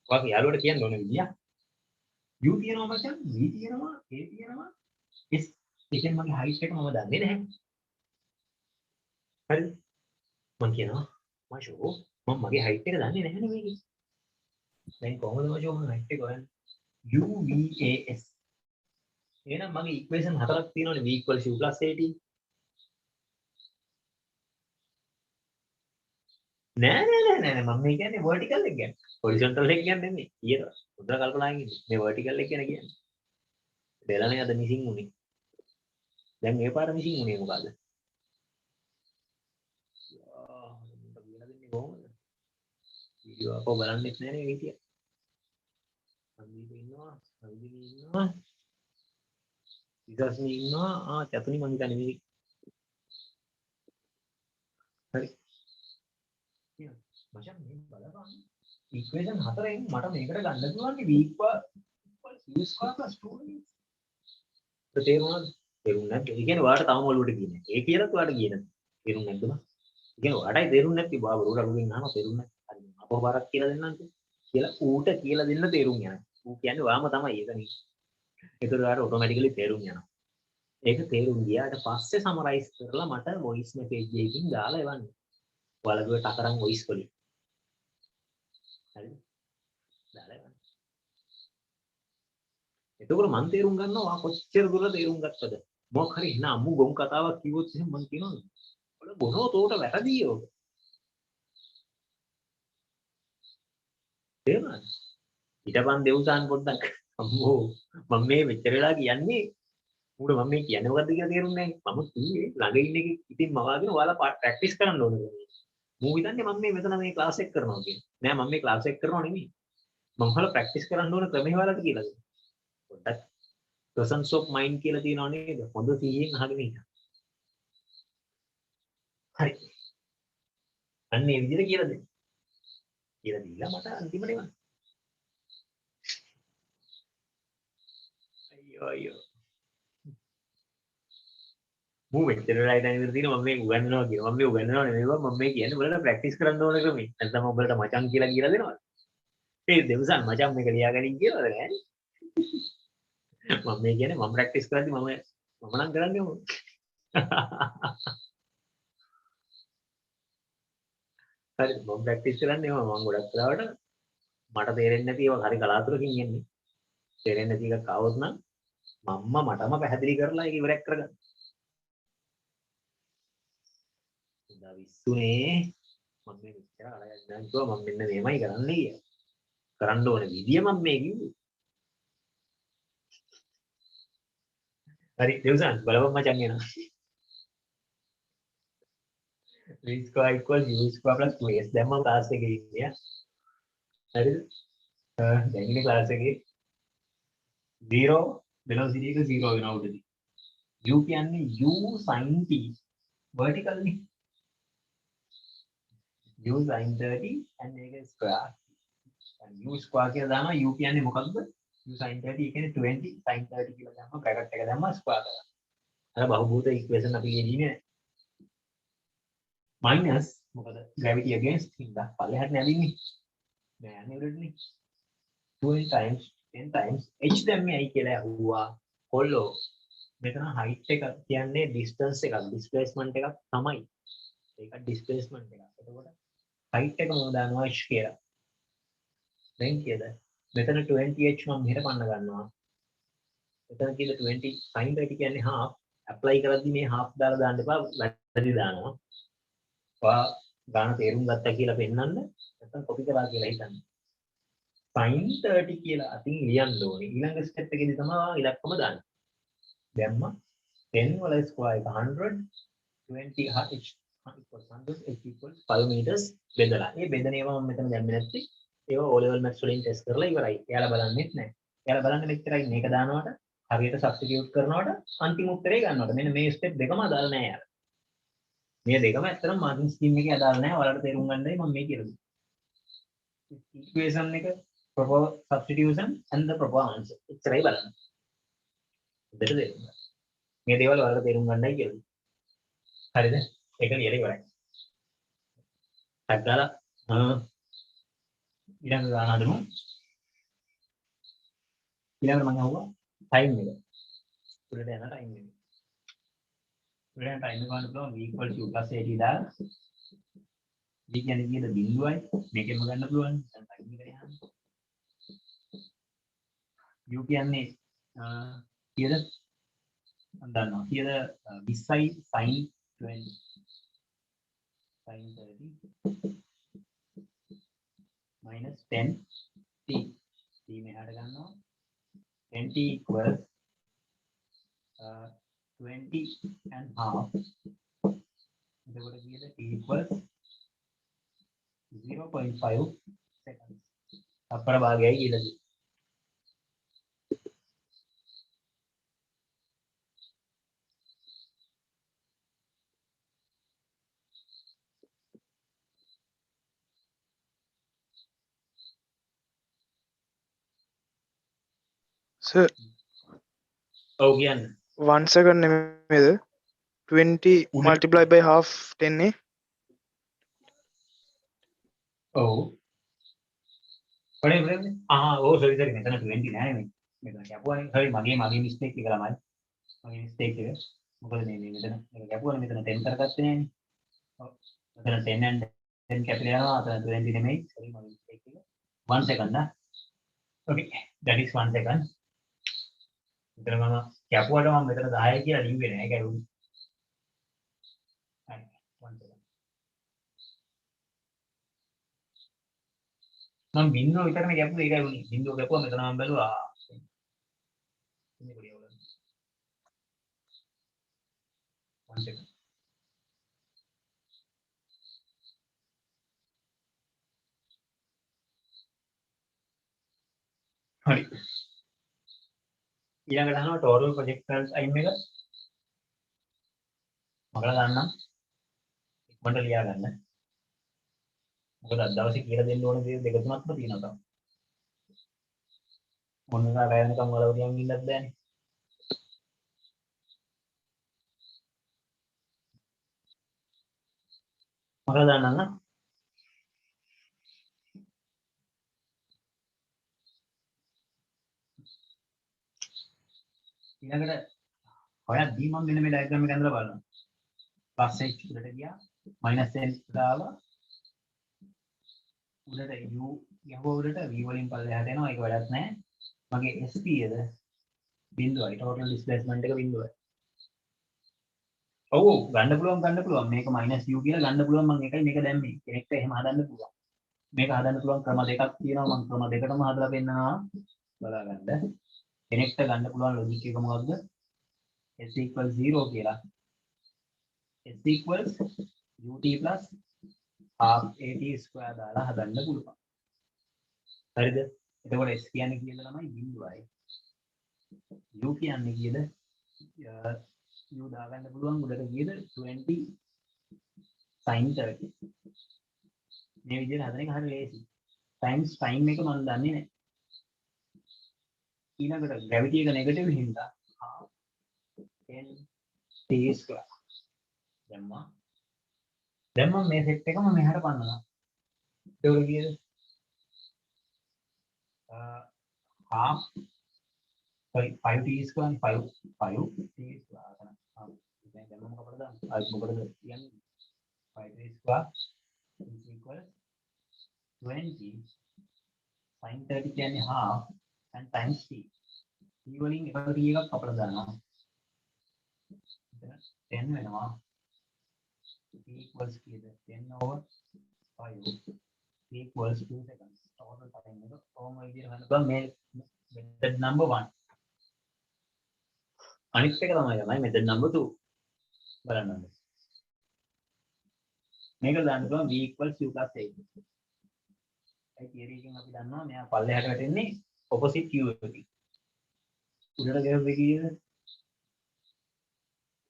ඔයාගේ යාළුවට කියන්න ඕන විදිය. u තියෙනවා මචං, v තියෙනවා, a තියෙනවා, s. ඉතින් මගේ height එක මම දන්නේ නැහැ. හරිද? මම කියනවා මාෂෝ මම මගේ height එක දන්නේ නැහැ නේ මේකේ. දැන් කොහොමද මාෂෝ මම height එක හොයන්නේ? u v a s. එහෙනම් මගේ ඉක්වේෂන් හතරක් තියෙනවනේ v = u + at. නෑ මම මේ කියන්නේ vertical එක ගැන. horizontal එක ගැන නෙමෙයි. ඊයර හොඳට කල්පනා කරගෙන මේ vertical එක ගැන කියන්නේ. දෙලනේ අද මිසින් උනේ. දැන් මේ පාර මිසින් උනේ මොකද්ද? මට කියලා දෙන්නේ කොහොමද? වීඩියෝ අපෝ බලන්නෙත් නෑ නේ විදිය. සම්දීපේ ඉන්නවා, සම්දීපේ ඉන්නවා. විකාශනේ ඉන්නවා. චතුනි මං හිතන්නේ මේ. හරි. මචං මේ බලපන්. ඉක්වේෂන් හතරෙන් මට මේකට ගන්න පුළුවන් v = u² + 2. තේරුණාද? තේරුම් නැද්ද? ඒ කියන්නේ ඔයාලට තවම ඔළුවට ගියේ නැහැ. ඒ කියලාත් ඔයාලට ගියේ නැහැ. තේරුම් නැද්ද බං? ඒ කියන්නේ ඔයාලටයි තේරුම් නැති බා බරුල අරුගෙන් අහනවා තේරුම් නැති. හරි අපෝ බාරක් කියලා දෙන්නම්කෝ. කියලා ඌට කියලා දෙන්න තේරුම් යනවා. ඌ කියන්නේ ඔයාම තමයි ඒකනේ. ඒතර ඔයාලට ඔටෝමැටිකලි තේරුම් යනවා. ඒක තේරුම් ගියාට පස්සේ සමරයිස් කරලා මට වොයිස් මෙසේජ් එකකින් දාලා එවන්න. ඔයාලගේ ටකරන් වොයිස් වලින්. හරිද? දාලා එවන්න. එතකොට මම තේරුම් ගන්නවා කොච්චර දුර තේරුම් ගත්තද? මොකක් හරි එන අම්මු ගොම් කතාවක් කිව්වොත් එහෙනම් මම කියනවා ඔල බොනෝ තෝට වැරදි යෝග. තේරුණාද? ඊටපන් දෙව්සාන් පොඩ්ඩක් අම්මෝ මම මේ මෙච්චර වෙලා කියන්නේ උඹට මම මේ කියන්නේ මොකද්ද කියලා තේරුන්නේ නැහැ. මම කිව්වේ ළඟ ඉන්න එක ඉතින් මවාගෙන ඔයාලා ප්‍රැක්ටිස් කරන්න ඕනේ කියලා. මූ හිතන්නේ මම මේ මෙතන මේ ක්ලාස් එක කරනවා කියලා. නෑ මම මේ ක්ලාස් එක කරනවා නෙමෙයි. මම ඔයාලා ප්‍රැක්ටිස් කරන්න ඕන ක්‍රමේ ඔයාලට කියලා දෙනවා. පොඩ්ඩක් presence of mind කියලා තියෙනව නේද? හොඳ 100න් අහගෙන ඉන්න. හරි. අන්න ඒ විදිහට කියලා දෙන්න. කියලා දීලා මට අන්තිමට එවන්න. අයියෝ. මූ මෙච්චර වෙලා ඉඳන් ඉඳලා තියෙනවා මම මේ උගන්වනවා කියලා. මම මේ උගන්වනවා නෙමෙයි මම මේ කියන්නේ ඔයාලට ප්‍රැක්ටිස් කරන්න ඕන ක්‍රමේ. නැත්නම් ඔයාලට මචං කියලා දෙනවද? ඒ දෙවසන් මචං මේක ලියාගනින් කියලාද නෑ? මම මේ කියන්නේ මම ප්‍රැක්ටිස් කරද්දි මම නම් කරන්නේ මොකද? හරි මම ප්‍රැක්ටිස් කරන්නේ මම ගොඩක් වෙලාවට මට තේරෙන්නේ නැති ඒවා හරි කලාතුරකින් එන්නේ. තේරෙන්නේ නැති එකක් ආවොත් නම් මම්ම මටම පැහැදිලි කරලා ඒක ඉවරයක් කරගන්න. ඉඳා විශ්ුනේ මම මේ විතර අරගෙන දැන් කිව්වා මම මෙන්න මේමයි කරන්නේ කියලා. කරන්න ඕන විදිය මම මේ කිව්වේ. හරි දෙවසන් බලපන් මචං එනවා. v square equals u square plus 2s දැන් මම ක්ලාස් එකේ ඉන්නේ. හරිද? දැන් ඉන්නේ ක්ලාස් එකේ 0 velocity එක 0 වෙනවා උඩදී. u කියන්නේ u sin t vertical නේ. u sin 30 and ඒක square. u square කියලා දානවා u කියන්නේ මොකක්ද? u sin 30 කියන්නේ 20 sin 30 කියලා දානවා බ්‍රැකට් එක දැම්මා ස්ක්වයර් කරලා. අර බහුභූත ඉක්වේෂන් අපි ලියන්නේ minus මොකද gravity against හින්දා පල්ලෙහාට නැදින්නේ. නෑ යන්නේ උඩටනේ. 2 times 10 times h දැම්මේ ඇයි කියලා අහුවා. කොල්ලෝ මෙතන height එක කියන්නේ distance එකක් displacement එකක් තමයි. ඒක displacement එකක්. එතකොට height එක මම දානවා h කියලා. දැන් කියද මෙතන 20h මම මෙහෙට පන්න ගන්නවා. මෙතන කියලා 20 sin 30 කියන්නේ half apply කරද්දි මේ half දාලා දාන්න එපා වැඩි දානවා. ඔයා ගාන තේරුම් ගත්තා කියලා පෙන්නන්න නැත්නම් කොපි කරා කියලා හිතන්න. sin 30 කියලා අතින් ලියන්න ඕනේ. ඊළඟ ස්ටෙප් එකේදී තමයි ඉලක්කම දාන්නේ. දැම්මා 10 වල ස්ක්වයර් එක 100 20 h equals 100 h equals 5 meters බෙදලා. මේ බෙදන ඒවා මම මෙතන දැම්මේ නැත්තේ. ඒවා O level maths වලින් ටෙස්ට් කරලා ඉවරයි. එයාලා බලන්නෙත් නැහැ. එයාලා බලන්නේ මෙච්චරයි මේක දානවට හරියට සබ්ස්ටිටියුට් කරනවට අන්තිම උත්තරේ ගන්නවට. මෙන්න මේ ස්ටෙප් දෙකම අදාළ නැහැ යාර. මේ දෙකම ඇත්තටම මාර්කින් ස්කීම් එකේ අදාළ නැහැ. ඔයාලට තේරුම් ගන්නයි මම මේ කියලා දුන්නේ. equation එක proper substitution and the proper answer. එච්චරයි බලන්න. දෙක තේරුම් ගන්න. මේ දේවල් ඔයාලට තේරුම් ගන්නයි කියලා දුන්නේ. හරිද? ඒක ලියලා ඉවරයි. අදලා ඊළඟ ගාන හදමු. ඊළඟට මම අහුවා time එක. උඩට යන time එක. උඩට time එක ගන්න පුළුවන් v equals u plus 80 දාලා. v කියන්නේ කීයද බිඳුවයි. මේකෙන්ම ගන්න පුළුවන්. දැන් time එකට යන්න. u කියන්නේ කීයද? මම දන්නවා. කීයද 20යි sin 20 sin 30 minus 10 t t මෙහාට ගන්නවා 10t equals 20 and half එතකොට කීයද t equals 0.5 seconds අපර භාගයයි කියලා දෙනවා. Sir, ඔව් කියන්න. 1 second නෙමෙයිද 20 multiplied by half 10 නේ. ඔව්. ඔව් sorry මෙතන 20 නෑ නේ. මෙතන කැපුවානේ. sorry මගේ mistake එක ළමයි. මගේ mistake එක. මොකද මේ මෙතන මේක කැපුවානේ මෙතන 10 කරගත්තේ නෑනේ. ඔව්. මෙතන 10 and 10 කැපිලා යනවා. අතන 20 නෙමෙයි. sorry මගේ mistake එක. 1 second නා. okay that is 1 second. මෙතන මම කැපුවට මම මෙතන 10 කියලා ලිව්වේ නෑ. ඒකයි උනේ. හරි 1 second. මම බින්දුව විතරනේ කැපුවේ ඒකයි උනේ. බින්දුව කැපුවා මෙතන මම බැලුවා ini beliau lagi. One second. Hari. ඊළඟට අහනවා total projectile time එක මගලා ගන්නම් ඉක්මනට ලියා ගන්න. මොකද අද දවසේ කියලා දෙන්න ඕන දේ දෙක තුනක්ම තියෙනවා තමයි. මොනවා රැයනකම් වල උදයන් ඉන්නත් බෑනේ. මගලා දාන්නම් නා. ඊළඟට හොයද්දී මම මෙන්න මේ ඩයග්‍රෑම් එක ඇඳලා බලනවා. plus h උඩට ගියා minus n දාලා උඩට u යහුව උඩට v වලින් පල්ලෙහාට එනවා ඒක වැඩක් නැහැ. මගේ sp එද බිඳුවයි total displacement එක බිඳුවයි. ඔව් ගන්න පුළුවන් මේක -u කියලා ගන්න පුළුවන් මම ඒකයි මේක දැම්මේ. කෙනෙක්ට එහෙම හදන්න පුළුවන්. මේක හදන්න පුළුවන් ක්‍රම දෙකක් තියෙනවා මම ක්‍රම දෙකටම හදලා පෙන්නනවා බලා ගන්න. කෙනෙක්ට ගන්න පුළුවන් ලොජික් එක මොකද්ද? s = 0 කියලා. s = ut plus half at square දාලා හදන්න පුළුවන්. හරිද? එතකොට s කියන්නේ කීයද ළමයි? බිඳුවයි. u කියන්නේ කීයද? u දාගන්න පුළුවන් උඩට කීයද? 20 sin 30. මේ විදිහට හදන එක හරිය ලේසි. times time එක මම දන්නේ නැහැ. ඊළඟට gravity එක negative හින්දා half n t square. දැන් මම මේ සෙට් එකම මෙහාට පන්නනවා. ඒක කීයද? half 5t square 5t square දැන් මම කපලා දාන්න. අය මොකටද කියන්නේ? 5t square is equal 20 sin 30 කියන්නේ half and times t. t වලින් එක t එකක් කපලා දානවා. 10 වෙනවා. t equals කීයද? 10/5 t equals 2 seconds. total time එක කොහොම විදිහට ගන්න මේ method number 1. අනිත් එක තමයි method number 2. බලන්න. මේක දාන්න පුළුවන් v equals u plus 8. ඒ තියරි එකෙන් අපි දන්නවා මෙයා පල්ලෙහාට වැටෙන්නේ opposite u එකකින්. උඩට ගෙවුවේ කීයද?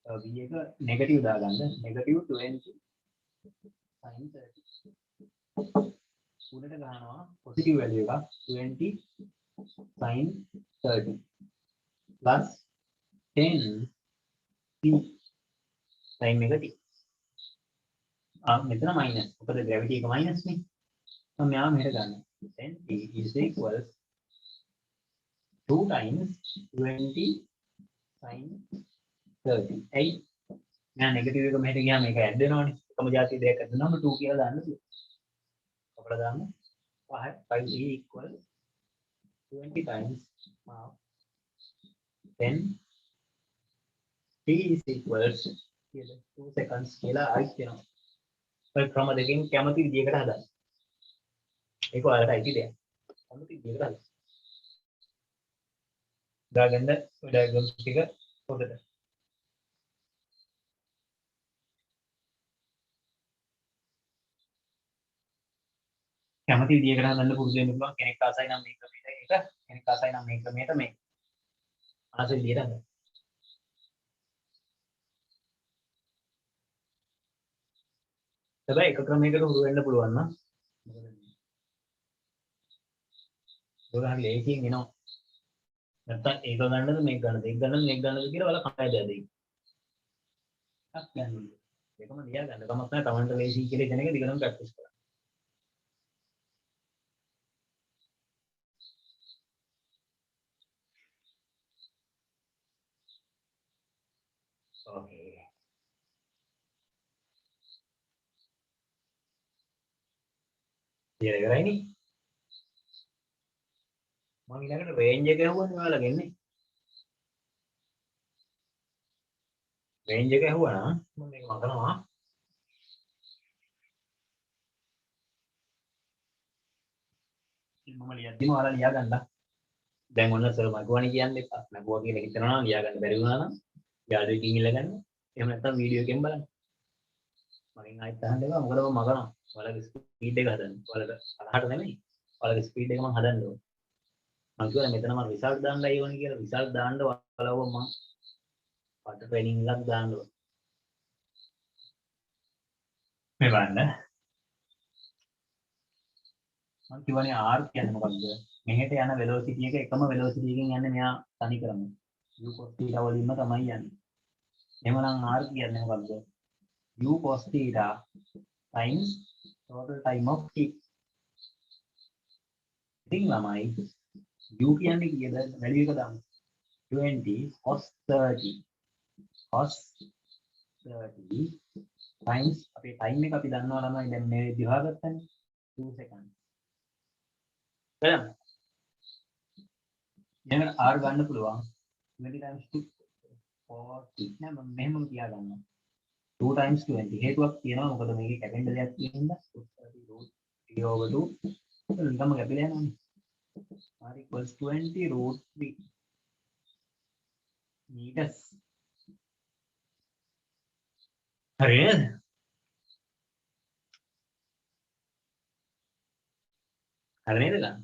v එක නෙගටිව් දාගන්න. Negative 20 sin 30. උඩට ගන්නවා පොසිටිව් වැලියු එකක් 20 sin 30 plus 10 t sin negative. මෙතන minus. මොකද gravity එක minus නේ. මම මෙයා මෙහෙට ගන්නවා. 10t is equals 2 times 20 sin 30. ඇයි? මෙයා නෙගටිව් එක මෙහෙට ගියාම මේක ඇඩ් වෙනවනේ. එකම જાති දෙයක් ඇඩ් වෙනවම 2 කියලා දාන්න පුළුවන්. අපිට දාන්න 5t equals 20 times 10 t is equals 2 seconds කියලා ආයිත් වෙනවා. ඔය ක්‍රම දෙකෙන් කැමති විදිහකට හදන්න. ඒක ඔයාලට අයිති දෙයක්. කැමති විදිහකට හදන්න. දාගන්න ඔය ඩයග්‍රෑම් ටික පොතට. කැමති විදිහකට හදන්න පුරුදු වෙන්න පුළුවන්. කෙනෙක් ආසයි නම් මේ ක්‍රමයට ඒක, කෙනෙක් ආසයි නම් මේ ක්‍රමයට මේ. ආසයි විදිහට හදන්න. හැබැයි එක ක්‍රමයකට හුරු වෙන්න පුළුවන් නම් මොකද හරි ලේසියෙන් එනවා. නැත්තම් ඒක ගන්නද මේක ගන්නද ඒක ගන්නද මේක ගන්නද කියලා ඔයාලා කණ්ඩායම් දෙයි. එකක් ගන්න. ඒකම ලියා ගන්න. කමක් නැහැ. Tamanට ලේසි කියලා දෙන එක දිගටම ප්‍රැක්ටිස් කරන්න. Okay. ඉතින් ඉවරයිනේ. මම ඊළඟට රේන්ජ් එක ඇහුවනේ ඔයාලා ගෙන්නේ. රේන්ජ් එක ඇහුවා නම් මම මේක මතනවා. ඉතින් මම ලියද්දිම ඔයාලා ලියා ගන්න. දැන් ඔන්න සර් මගුවනේ කියන්න එපා. මගුවා කියලා හිතනවා නම් ලියා ගන්න බැරි වුණා නම් යාළුවෙක්ගෙන් ඉල්ලගන්න. එහෙම නැත්නම් වීඩියෝ එකෙන් බලන්න. මගෙන් ආයෙත් අහන්න එපා. මොකද මම මගනවා. ඔයාලගේ ස්පීඩ් එක හදන්න. ඔයාලට 50ට නෙමෙයි. ඔයාලගේ ස්පීඩ් එක මම හදන්න ඕනේ. මම කියනවා මෙතන මම රිසල්ට් දාන්නයි ඕනේ කියලා. රිසල්ට් දාන්න ඔයාලව මම පට ට්‍රේනින්ග් එකක් දාන්න ඕනේ. මේ බලන්න. මම කියවනේ R කියන්නේ මොකක්ද? මෙහෙට යන වෙලොසිටි එක එකම වෙලොසිටි එකකින් යන්නේ මෙයා තනි කරම. u cos theta වලින්ම තමයි යන්නේ. එහෙමනම් R කියන්නේ මොකක්ද? u cos theta times total time of t. ඉතින් ළමයි u කියන්නේ කීයද? වැලියු එක දාමු. 20 cos 30 cos 30 times අපේ time එක අපි දන්නවා ළමයි දැන් මේ විදිහ හොයාගත්තනේ 2 seconds. එහෙනම් දැන් R ගන්න පුළුවන් 20 times 2 40 නෑ මම මෙහෙම කියා ගන්නවා 2 times 20 හේතුවක් තියෙනවා මොකද මේකේ කැපෙන්න දෙයක් තියෙන හින්දා 30 over 2 නිකම්ම කැපිලා යනවානේ R equals 20 root 3 meters හරිද හරි නේද ගන්න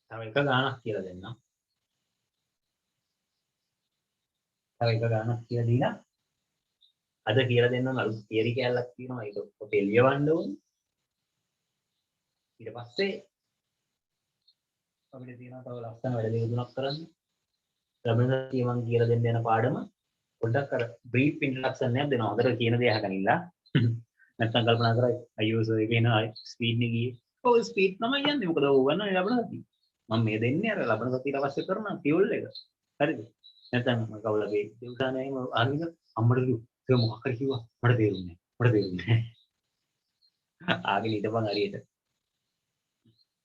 තව එක ගානක් කියලා දෙන්නම් තව එක ගානක් කියලා දීලා අද කියලා දෙන්න අලුත් තියරි කැලලක් තියෙනවා ඒක පොතේ ලියවන්න ඕනේ ඊට පස්සේ අපිට තියෙනවා තව ලස්සන වැඩ දෙක තුනක් කරන්න ළමයි මම කියලා දෙන්න යන පාඩම පොඩ්ඩක් අර බ්‍රීෆ් ඉන්ට්‍රොඩක්ෂන් එකක් දෙනවා හොඳට කියන දේ අහගෙන ඉන්න නැත්නම් කල්පනා කරා අයියෝ සර් එකේ නා ස්පීඩ් නේ ගියේ ඔව් ස්පීඩ් තමයි යන්නේ මොකද ඕව වෙන ලබන සතිය මම මේ දෙන්නේ අර ලබන සතියට අවශ්‍ය කරන ෆියුල් එක හරිද නැත්නම් මම කවුලගේ දෙව්දානයම ආරිද අම්මට කිව්වා මොකක් හරි කිව්වා මට තේරුන්නේ නැහැ ආගෙන හිටපන් හරියට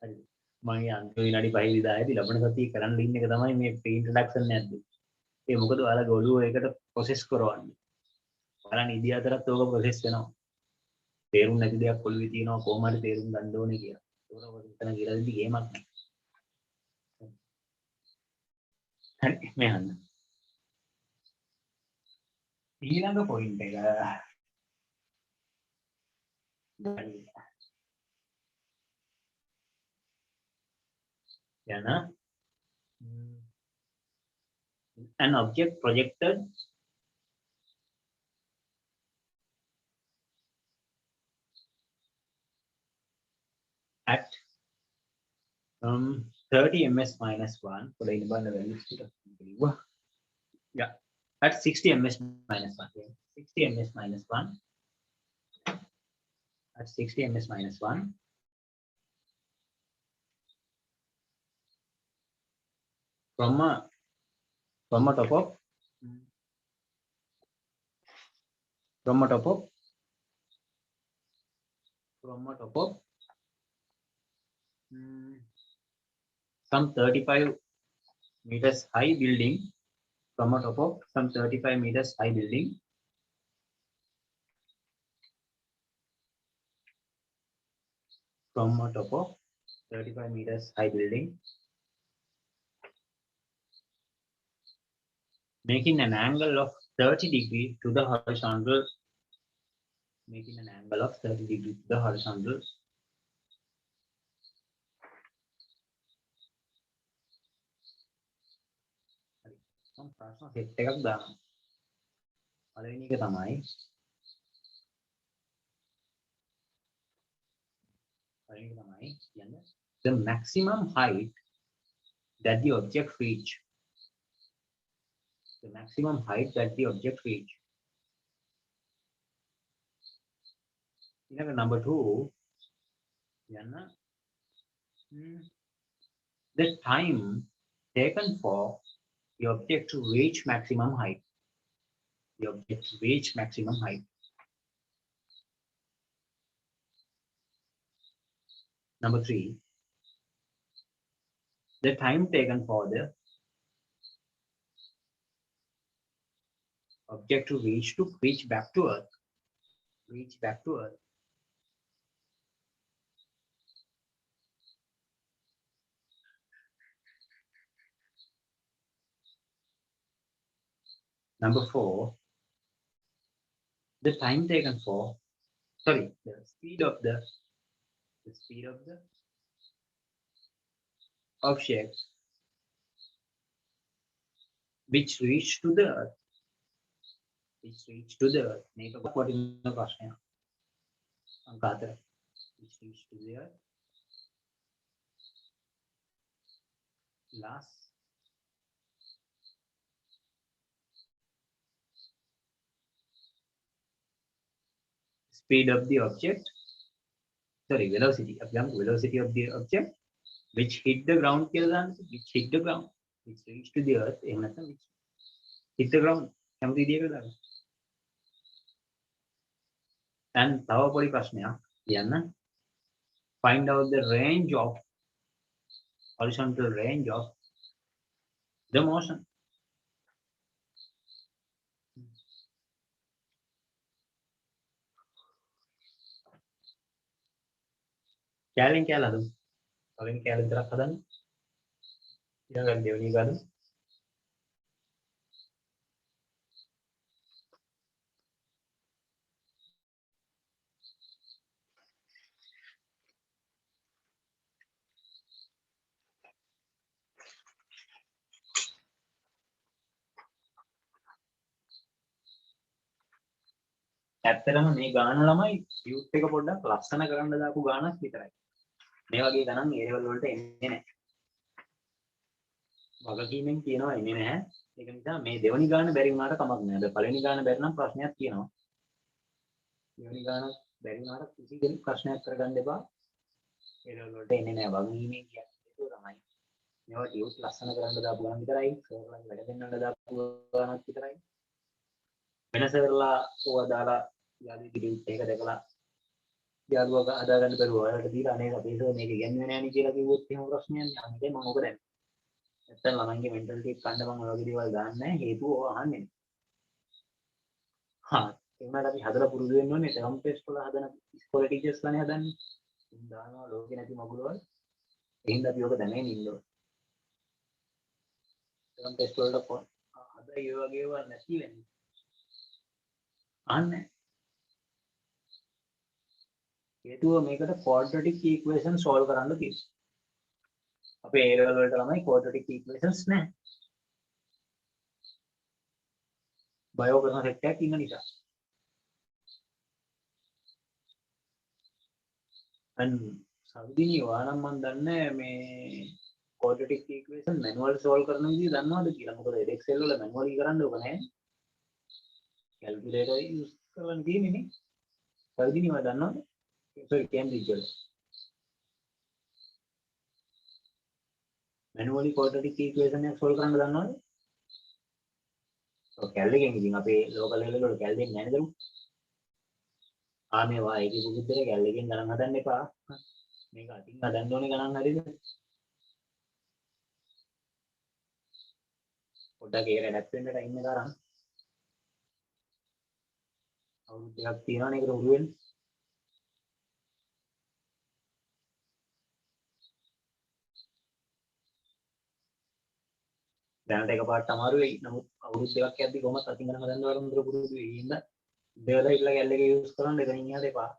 හරිද මම අන්තිම විනාඩි 5 විදායේදී ලබන සතිය කරන්න ඉන්න එක තමයි මේ ප්‍රී ඉන්ට්‍රොඩක්ෂන් එකක් ඒ මොකද ඔයාලගේ ඔළුව ඒකට ප්‍රොසෙස් කරවන්නේ බලන්න ඉදි අතරත් ඕක ප්‍රොසෙස් වෙනවා තේරුම් නැති දෙයක් ඔළුවේ තියෙනවා කොහොම හරි තේරුම් ගන්න ඕනේ කියලා ඒක ඔය එතන කියලා දෙදි ගේමක් නෑ හරි මේ අහන්න ඊළඟ පොයින්ට් එක යන an object projected at 30 ms minus 1 for the inbound value yeah at 60 ms minus 1 60 ms minus 1 at 60 ms minus 1 from a top of some 35 meters high building from a top of some 35 meters high building from a top of 35 meters high building making an angle of 30 degrees to the horizontal making an angle of 30 degrees to the horizontal ප්‍රශ්න set එකක් දානවා පළවෙනි එක තමයි කියන්නේ the maximum height that the object reach the maximum height that the object reach number 2 කියන්නේ the time taken for the object to reach maximum height the object to reach maximum height number 3 the time taken for the object to reach back to earth Number 4, the time taken for, the speed of the object which reached to the earth. මේක වටින ප්‍රශ්නයක්. අංක 4. which reached to the earth. Last. Speed of the object. Velocity. Velocity of the object which hit the ground. Which hit the ground. Which reached to the earth. Which hit the ground. And තව පොඩි ප්‍රශ්නයක් කියන්න. Find out the range of horizontal range of the motion. කැලෙන් කැල හදමු. කලින් කැල විතරක් හදන්න. ඊළඟට දෙවෙනි එක හදමු. ඇත්තටම මේ ගාන ළමයි යූත් එක පොඩ්ඩක් ලස්සන කරන්න දාපු ගානක් විතරයි. මේ වගේ ගණන් ඒ ලෙවල් වලට එන්නේ නැහැ. වගකීමෙන් කියනවා එන්නේ නැහැ. ඒක නිසා මේ දෙවෙනි ගාන බැරි වුණාට කමක් නැහැ. පළවෙනි ගාන බැරි නම් ප්‍රශ්නයක් තියෙනවා. දෙවෙනි ගාන බැරි වුණාට කිසි කෙනෙක් ප්‍රශ්නයක් කරගන්න එපා. ඒ ලෙවල් වලට එන්නේ නැහැ. වගකීමෙන් කියන්නේ ඒක තමයි. මේවා යූත් ලස්සන කරන්න දාපු ගාන විතරයි. සර්වලන් වැඩ දෙන්නට දාපු ගානක් විතරයි. වෙනසරලා ඕවා දාලා යාළුවෝ කිව්ත් ඒක දැකලා යාළුවා හදාගන්න බැරුව ඔයාලට දීලා අනේ අපේ සර් මේක ඉගෙනුවේ නැහැ නේ කියලා කිව්වොත් එහෙම ප්‍රශ්නයක් නෑ. අනිත් මම ඔක දැන් නැත්තම් ළමයින්ගේ මෙන්ටලිටි එක කන්න මම ඔය වගේ දේවල් දාන්නේ නැහැ. හේතුව ඕවා අහන්නේ. ඒ වුණාට අපි හදලා පුරුදු වෙන්න ඕනේ. ටර්ම් ටෙස්ට් වල හදන ඉස්කෝලේ ටීචර්ස්ලානේ හදන්නේ. ඉතින් දානවා ලෝකේ නැති මගුලවල. එහෙනම් අපි ඔක දැනගෙන ඉන්න ඕනේ. ටර්ම් ටෙස්ට් වලට අද ඒ වගේ ඒවා නැති වෙන්නේ. අහන්නේ හේතුව මේකට quadratic equation solve කරන්න තියෙනවා. අපේ A level වලට ළමයි quadratic equations නැහැ. බයෝ කරන සෙට් එකක් ඉන්න නිසා. අන්න සවිදිනී වානම් මම දන්නේ මේ quadratic equation manual solve කරන විදිහ දන්නවද කියලා. මොකද Excel වල manually කරන්න ඕක නැහැ. calculator use කරන්න තියෙන්නේ නේ. සවිදිනී වා දන්නවද? sorry Cambridge වල. manually quadratic equation එක solve කරන්න දන්නවද? ඔය කැල් එකෙන් ඉතින් අපේ local level වල කැල් දෙන්නේ නැහැ නේද? මේවා ඒකේ පුදුද්දේ කැල් එකෙන් ගණන් හදන්න එපා. මේක අතින් හදන්න ඕනේ ගණන් හරියද? පොඩ්ඩක් ඒක ඇඩැප්ට් වෙන්න ටයිම් එක අරන්. අවුරුදු දෙකක් තියෙනවනේ ඒකට උරු වෙන්න. දැනට එකපාරට අමාරු වෙයි. නමුත් අවුරුදු දෙකක් යද්දි කොහොමද අතින් ගණන් හදන්න වරන් දුර පුරුදු වෙයි. ඉන්න දෙවලා ඉట్లా කැල් එක යූස් කරන්න එතනින් එහාට එපා.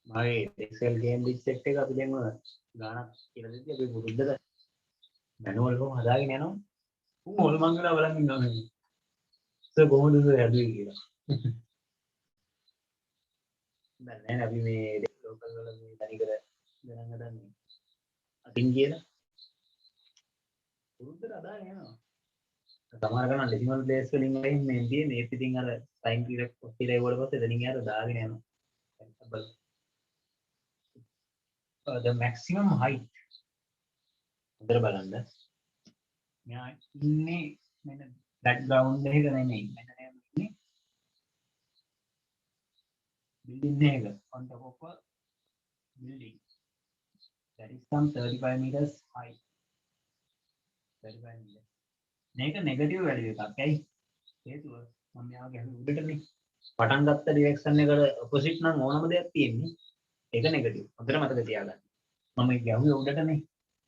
මගේ Excel Cambridge set එක අපි දැන් ඔය ගානක් කියලා දෙද්දි අපි පුරුද්දට manual එකම හදාගෙන යනවා. උන් ඔලමංගලා බලන් ඉන්නවා මේ. සර් කොහොමද සර් හැදුවේ කියලා. දැන් නෑ අපි මේ local වල මේ තනිකර ගණන් හදන්නේ. අතින් කියලා පුරුද්දට හදාගෙන යනවා. සමහර ගණන් ඩෙසිමල් ප්ලේස් වලින් වලින් මේ තියෙන්නේ ඒත් ඉතින් අර සයින් පීරියඩ් කොස් පීරියඩ් වල පස්සේ එතනින් යාර දාගෙන යනවා. The maximum height හොඳට බලන්න. මෙයා ඉන්නේ මෙන්න බෑග්ග්‍රවුන්ඩ් එකක නෙමෙයි. මෙන්න මේ ඉන්නේ building එකක on top of a building that is some 35 meters high. 35 meters. මේක නෙගටිව් වැලියු එකක්. ඇයි? හේතුව මම මෙයා ගැහුවේ උඩටනේ. පටන් ගත්ත ඩිරෙක්ෂන් එකට ඔපොසිට් නම් ඕනම දෙයක් තියෙන්නේ. ඒක නෙගටිව්. හොඳට මතක තියාගන්න. මම ගැහුවේ උඩටනේ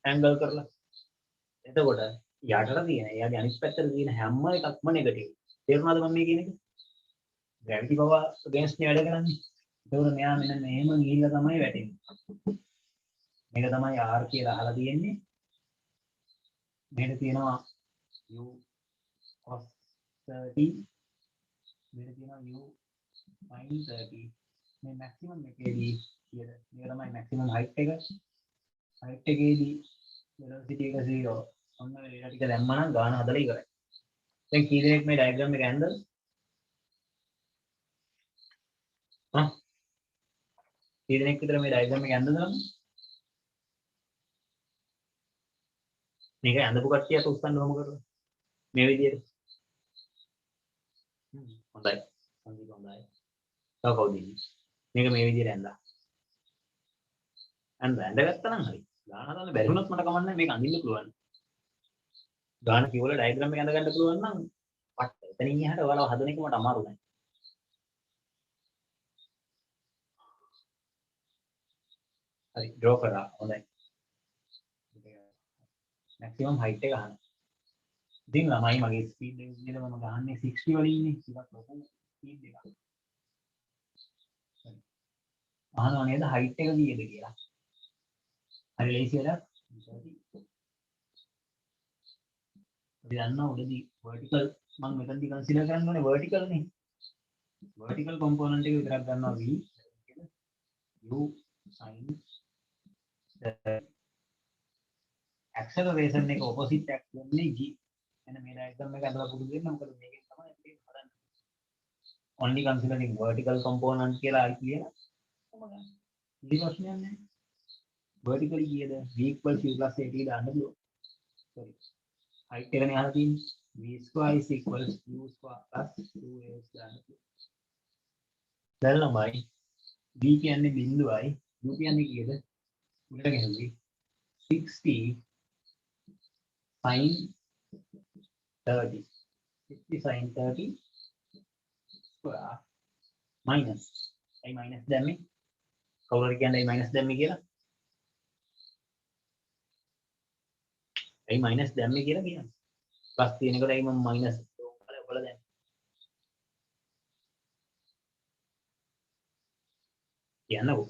ඇන්ගල් කරලා. එතකොට යටට තියෙන එයාගේ අනිත් පැත්තට තියෙන හැම එකක්ම නෙගටිව්. තේරුණාද මම මේ කියන එක? ග්‍රැවිටි පව අගේන්ස්ට් නේ වැඩ කරන්නේ. ඒකෝර මෙයා මෙන්න මෙහෙම ගිහිල්ලා තමයි වැටෙන්නේ. මේක තමයි R කියලා අහලා තියෙන්නේ. මෙහෙට තියෙනවා U cos 30. මෙහෙට තියෙනවා U sin 30. මේ මැක්සිමම් එකේදී කීයද? මේක තමයි මැක්සිමම් height එක. height එකේදී velocity එක 0. ඔන්න මේක ටික දැම්මම නම් ගාන හදලා ඉවරයි. දැන් කී දෙනෙක් මේ ඩයග්‍රෑම් එක ඇන්දද? කී දෙනෙක් විතර මේ ඩයග්‍රෑම් එක ඇන්දද නම්? මේක ඇඳපු කට්ටියට උස්සන්න ඕම කරලා. මේ විදිහට. හොඳයි. සංගීත හොඳයි. තව කවුද ඉන්නේ? මේක මේ විදිහට ඇඳලා. ඇඳගත්තා නම් හරි. ගාන හදන්න බැරි වුණොත් මට කමන්නේ මේක අඳින්න පුළුවන්. ගාන කියවල ඩයග්‍රෑම් එක ඇඳ ගන්න පුළුවන් නම් පට්ට. එතනින් එහාට ඔයාලව හදන එක මට අමාරු නෑ. හරි ඩ්‍රෝ කරා. හොඳයි. මැක්සිමම් height එක ගන්න. ඉතින් ළමයි මගේ ස්පීඩ් එක විදිහට මම ගහන්නේ 60 වලින් ඉන්නේ. ටිකක් ලොකු ස්පීඩ් එකක්. අහනවා නේද height එක කීයද කියලා. හරි ලේසි වැඩක්. අපි දන්නවා උඩදී vertical මම මෙතනදී කන්සිඩර් කරන්න ඕනේ vertical නේ. vertical component එක විතරක් ගන්නවා v u sin acceleration එක opposite x වෙන්නේ g. එන මේ diagram එක අදලා පුරුදු වෙන්න මොකද මේකෙන් තමයි මේක හදන්නේ. only considering vertical component කියලා අයි කියලා. කොහොමද? ඉතින් ප්‍රශ්නයක් නැහැ. vertically කීයද? v equals u plus at දාන්න පුළුවන්. sorry. height එකනේ අහලා තියෙන්නේ. v square is equals u square plus 2a දාන්න පුළුවන්. දැන් ළමයි v කියන්නේ බිඳුවයි u කියන්නේ කීයද? උඩට ගෙනුවේ 60 sin 30. 60 sin 30 square minus. ai minus දැම්මේ? කවුරු හරි කියන්නේ ai minus දැම්මේ කියලා? ai minus දැම්මේ කියලා කියනවා. plus තියෙන එකට ai මම minus කරලා ඔයාලා දැන්. කියන්නකෝ.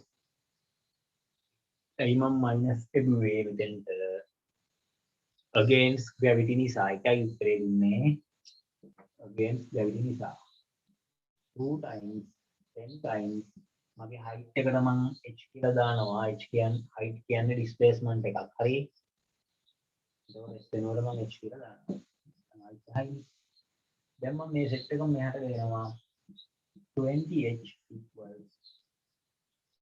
ai මම minus එදුවේ මෙතෙන්ට against gravity නිසා එකයි උත්තරේ දුන්නේ. against gravity නිසා 2 times 10 times මගේ height එකට මම h කියලා දානවා. h කියන්නේ height කියන්නේ displacement එකක්. හරි. ඒක වෙනකොට මම h කියලා දානවා. height. දැන් මම මේ සෙට් එක මෙහාට ගෙනවා 20h equals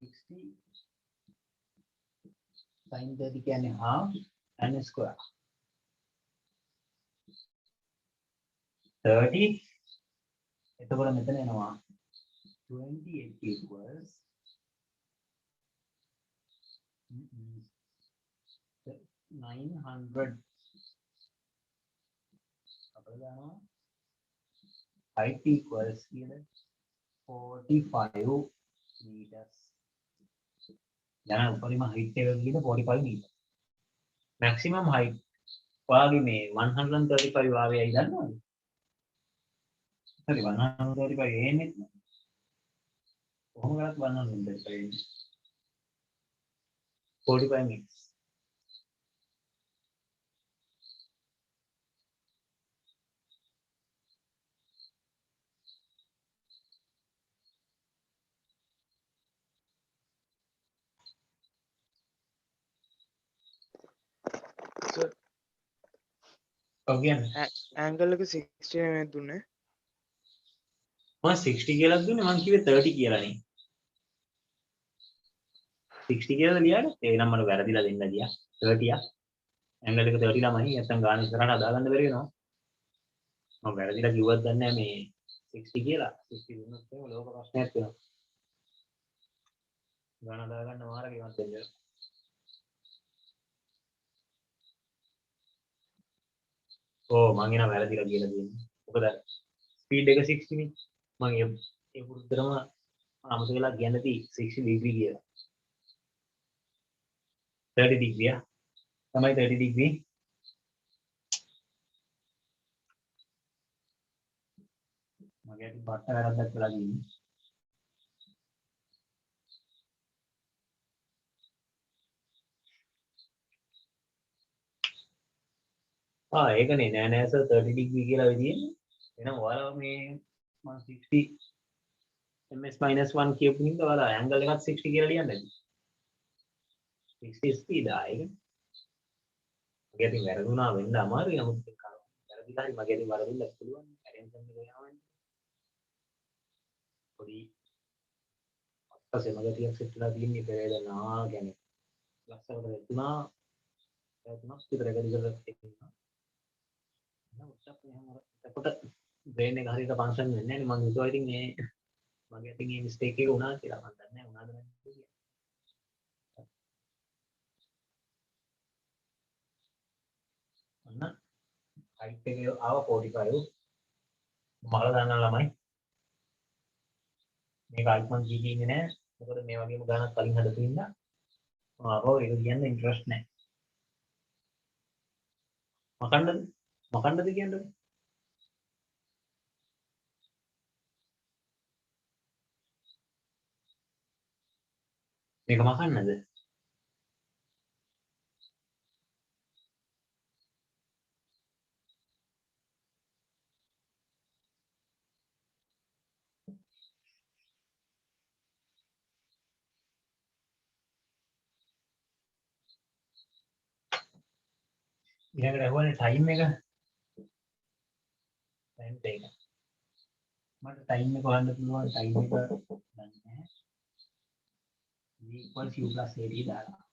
60 sin 30 කියන්නේ half and square 30. එතකොට මෙතන එනවා 20h equals 900 අපිට දානවා height equals කීයද 45 meters. යන උපරිම height එක කීයද 45 meter. maximum height ඔයාගේ මේ 135 ආවේයි දන්නවද? හරි 135 එන්නේ කොහොම කරත් 135 එන්නේ 45 meters. ඔව් කියන්නේ angle එක 60 නෙමෙයි දුන්නේ. මම 60 කියලා දුන්නේ මම කිව්වේ 30 කියලා නේ 60 කියලා ලියන්නේ ඒ නම් මට වැරදිලා දෙන්න ගියා 30ක් ඇන්ගල් එක 30 ළමයි නැත්තම් ගාන ඉස්සරහට අදාගන්න බැරි වෙනවා මම වැරදිලා කිව්වත් දන්නේ නැහැ මේ 60 කියලා 60 දුන්නොත් එහෙම ලෝක ප්‍රශ්නයක් වෙනවා ගාන අදාගන්න මාර්ගයක් වෙන්න ඕ මං එන වැරදිලා කියලා දෙන්නේ මොකද ස්පීඩ් එක 60 නේ මම ඒ පුරුද්දටම අමතක වෙලා කියන්න ති 60 ඩිග්‍රී කියලා 30 ඩිග්‍රිය තමයි 30 ඩිග්‍රී මගේ අතින් බට්ට වැරද්දක් වෙලා තියෙන්නේ ඒකනේ නෑ නෑ සර් 30 ඩිග්‍රී කියලා විදිහේ එහෙනම් ඔයාලා මේ මම 60 ms -1 කියපු හින්දා ඔයාලා ඇන්ගල් එකත් 60 කියලා ලියන්න ඇති 60 ස්පීඩ් ආයේ මගේ අතින් වැරදුනා වෙන්න අමාරුයි නමුත් වැරදිලා හරි මගේ අතින් වරදින්න පුළුවන් ඇරෙන්ජන් එක යනවා පොඩි අත්පසේ මගේ ටිකක් සෙට් වෙලා තියෙන්නේ පෙරේදනා කියන්නේ ලස්සනට දෙතුනා තුනක් විතර එක දිගට තියෙනවා එතකොට බ්‍රේන් එක හරියට ෆන්ක්ෂන් වෙන්නේ නැහැ නේ මම හිතුවා ඉතින් මේ මගේ අතින් මේ මිස්ටේක් එක වුණා කියලා මම දන්නේ නැහැ වුණාද නැද්ද කියලා ඔන්න හයිට් එක ආව 45 මල දාන්න ළමයි මේක අයිත් මං කී ඉන්නේ නැහැ මොකද මේ වගේම ගානක් කලින් හදපු ඉඳලා ආවෝ ඒක කියන්න ඉන්ට්‍රස්ට් නැහැ මකන්නද කියන්නේ මේක මකන්නද ඊළඟට ඇහුවනේ ටයිම් එක මට ටයිම් එක හොයන්න පුළුවන් ටයිම් එක දන්නේ නැහැ v equals u plus ad දාලා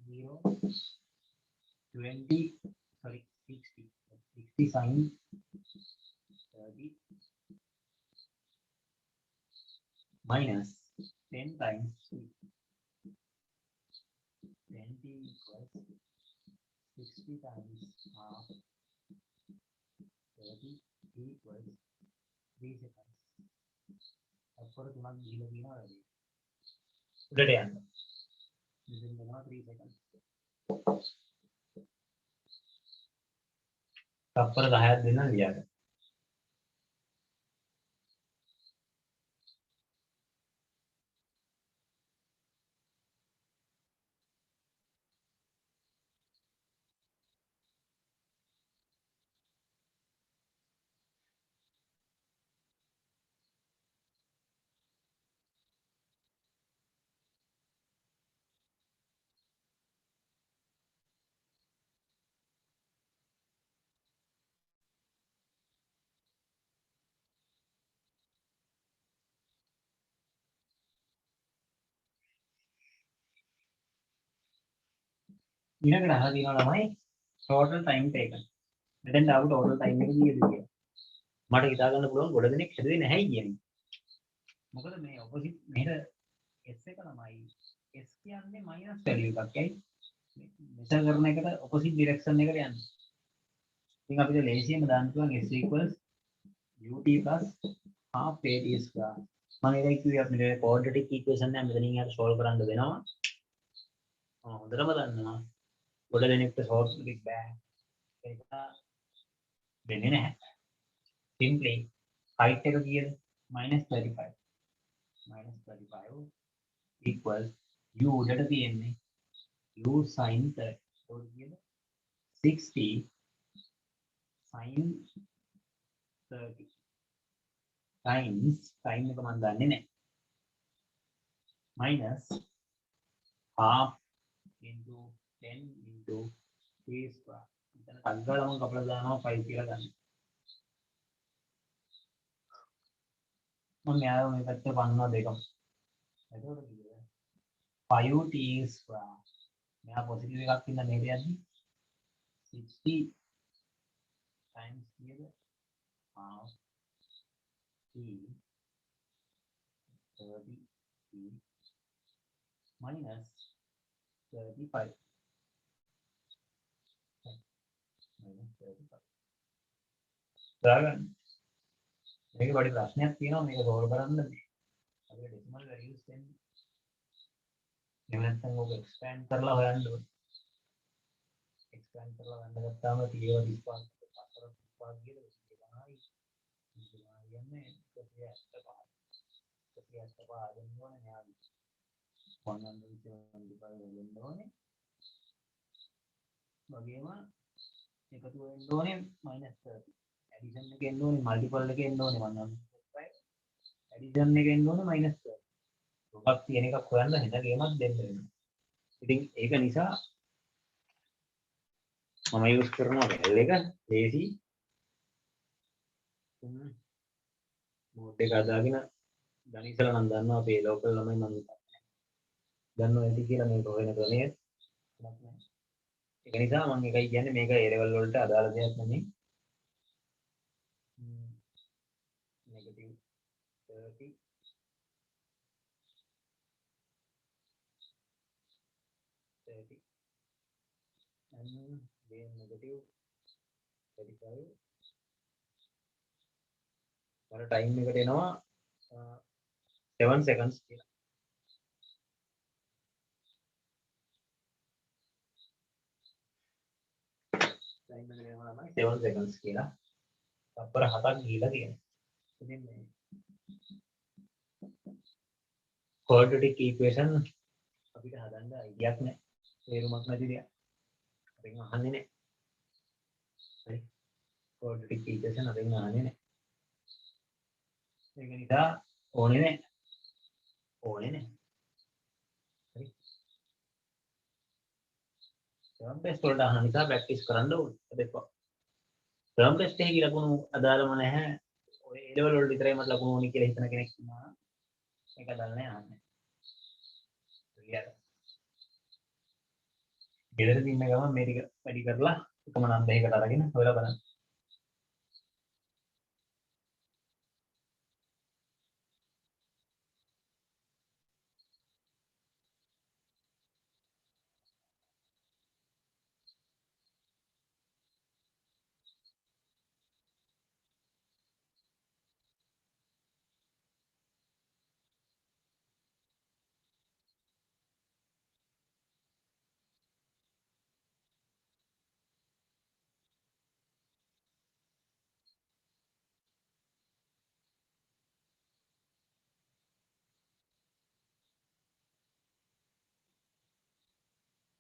0 20 sorry 60 sin 30 minus 10 times 20 equals 60 times half 30 equals 3 seconds අපර තුනක් ගිහලා තියෙනවා වැඩි උඩට යන්න මෙතන යනවා 3 seconds තප්පර 10ක් දෙන්න ලියන්න ඊළඟට අහලා තියෙනවා ළමයි total time taken මෙතෙන් ආව total time එක කීයද කියලා මට හිතා ගන්න පුළුවන් ගොඩ දෙනෙක් හැදුවේ නැහැ කියන්නේ මොකද මේ ඔපොසිට් මෙහෙර s එක ළමයි s කියන්නේ මයිනස් වැලියු එකක් ඇයි මෙෂර් කරන එකට ඔපොසිට් ඩිරෙක්ෂන් එකට යන්නේ ඉතින් අපිට ලේසියෙන්ම දාන්න පුළුවන් s equals ut plus half ad square මම ඒකයි කිව්වේ අපිට quadratic equation එක මෙතනින් යට solve කරන්න වෙනවා හොඳටම දන්නවා ගොඩ දෙනෙක්ට solve කරන්න බෑ ඒක වෙන්නේ නැහැ simply height එක කීයද -35 equals u උඩට තියෙන්නේ u sin 30 ඒක කීයද 60 sin 30 times sin එක මම දන්නේ නැහැ minus half into 10 into 3 square එතන අග්ගලම කපලා දානවා 5 කියලා ගන්න. මම යාළුවා මේ පැත්තට පන්නවා දෙකම. එතකොට කිව්වා 5t square. මෙයා පොසිටිව් එකක් ඉන්න මේක යද්දි 60 times කීයද? half t 30 t minus 35 minus 35. දාගන්න. මේක පොඩි ප්‍රශ්නයක් තියෙනවා මේක සෝල්ව් කරන්න මේ. අපිට ඩෙසිමල් වැලියුස් දෙන්නේ. එහෙම නැත්නම් ඕක එක්ස්පෑන්ඩ් කරලා හොයන්න ඕනේ. එක්ස්පෑන්ඩ් කරලා ගන්න ගත්තාම 30 35 35 කියලා කියන්නේ 185. 185 දෙන්න ඕනේ මෙයාගේ. 175 දෙන්න ඕනේ. වගේම එකතු වෙන්න ඕනේ -30. ඇඩිෂන් එක එන්න ඕනේ මල්ටිපල් එක එන්න ඕනේ 175. ඇඩිෂන් එක එන්න ඕනේ -30. මොකක් තියෙන එකක් හොයන්න හිත ගේමක් දෙන්න වෙනවා. ඉතින් ඒක නිසා මම යූස් කරනවා වැල් එක ලේසි මෝඩ් එක අදාගෙන ගණිතල නම් දන්නවා අපේ ලෝකල් ළමයි මම දන්නවා ඇති කියලා මේක හොයන ක්‍රමය. ඒක නිසා මම එකයි කියන්නේ මේක A level වලට අදාළ දෙයක් නෙමෙයි. negative 30 30 and then negative 35 වල ටයිම් එකට එනවා 7 seconds කියලා. ටයිම් එකට එනවා තමයි 7 seconds කියලා. තප්පර 7ක් ගිහිලා තියෙනවා. ඉතින් මේ quadratic equation අපිට හදන්න අයිඩියක් නැහැ. තේරුමක් නැති දෙයක්. අපෙන් අහන්නේ නැහැ. හරි. quadratic equation අපෙන් අහන්නේ නැහැ. ඒක නිසා ඕනේ නැහැ. ඕනේ නැහැ. හරි. term test වලට අහන නිසා practice කරන්න ඕනේ. දෙපා. term test එකේ ලකුණු අදාළම නැහැ. ඔය A level වල විතරයි මට ලකුණු ඕනේ කියලා හිතන කෙනෙක් ඉන්නවා. ඒක අදාළ නැහැ අහන්නේ. ක්ලියර්. ගෙදරදී ඉන්න ගමන් මේ ටික වැඩි කරලා එකම නම් දෙකකට අරගෙන හොයලා බලන්න.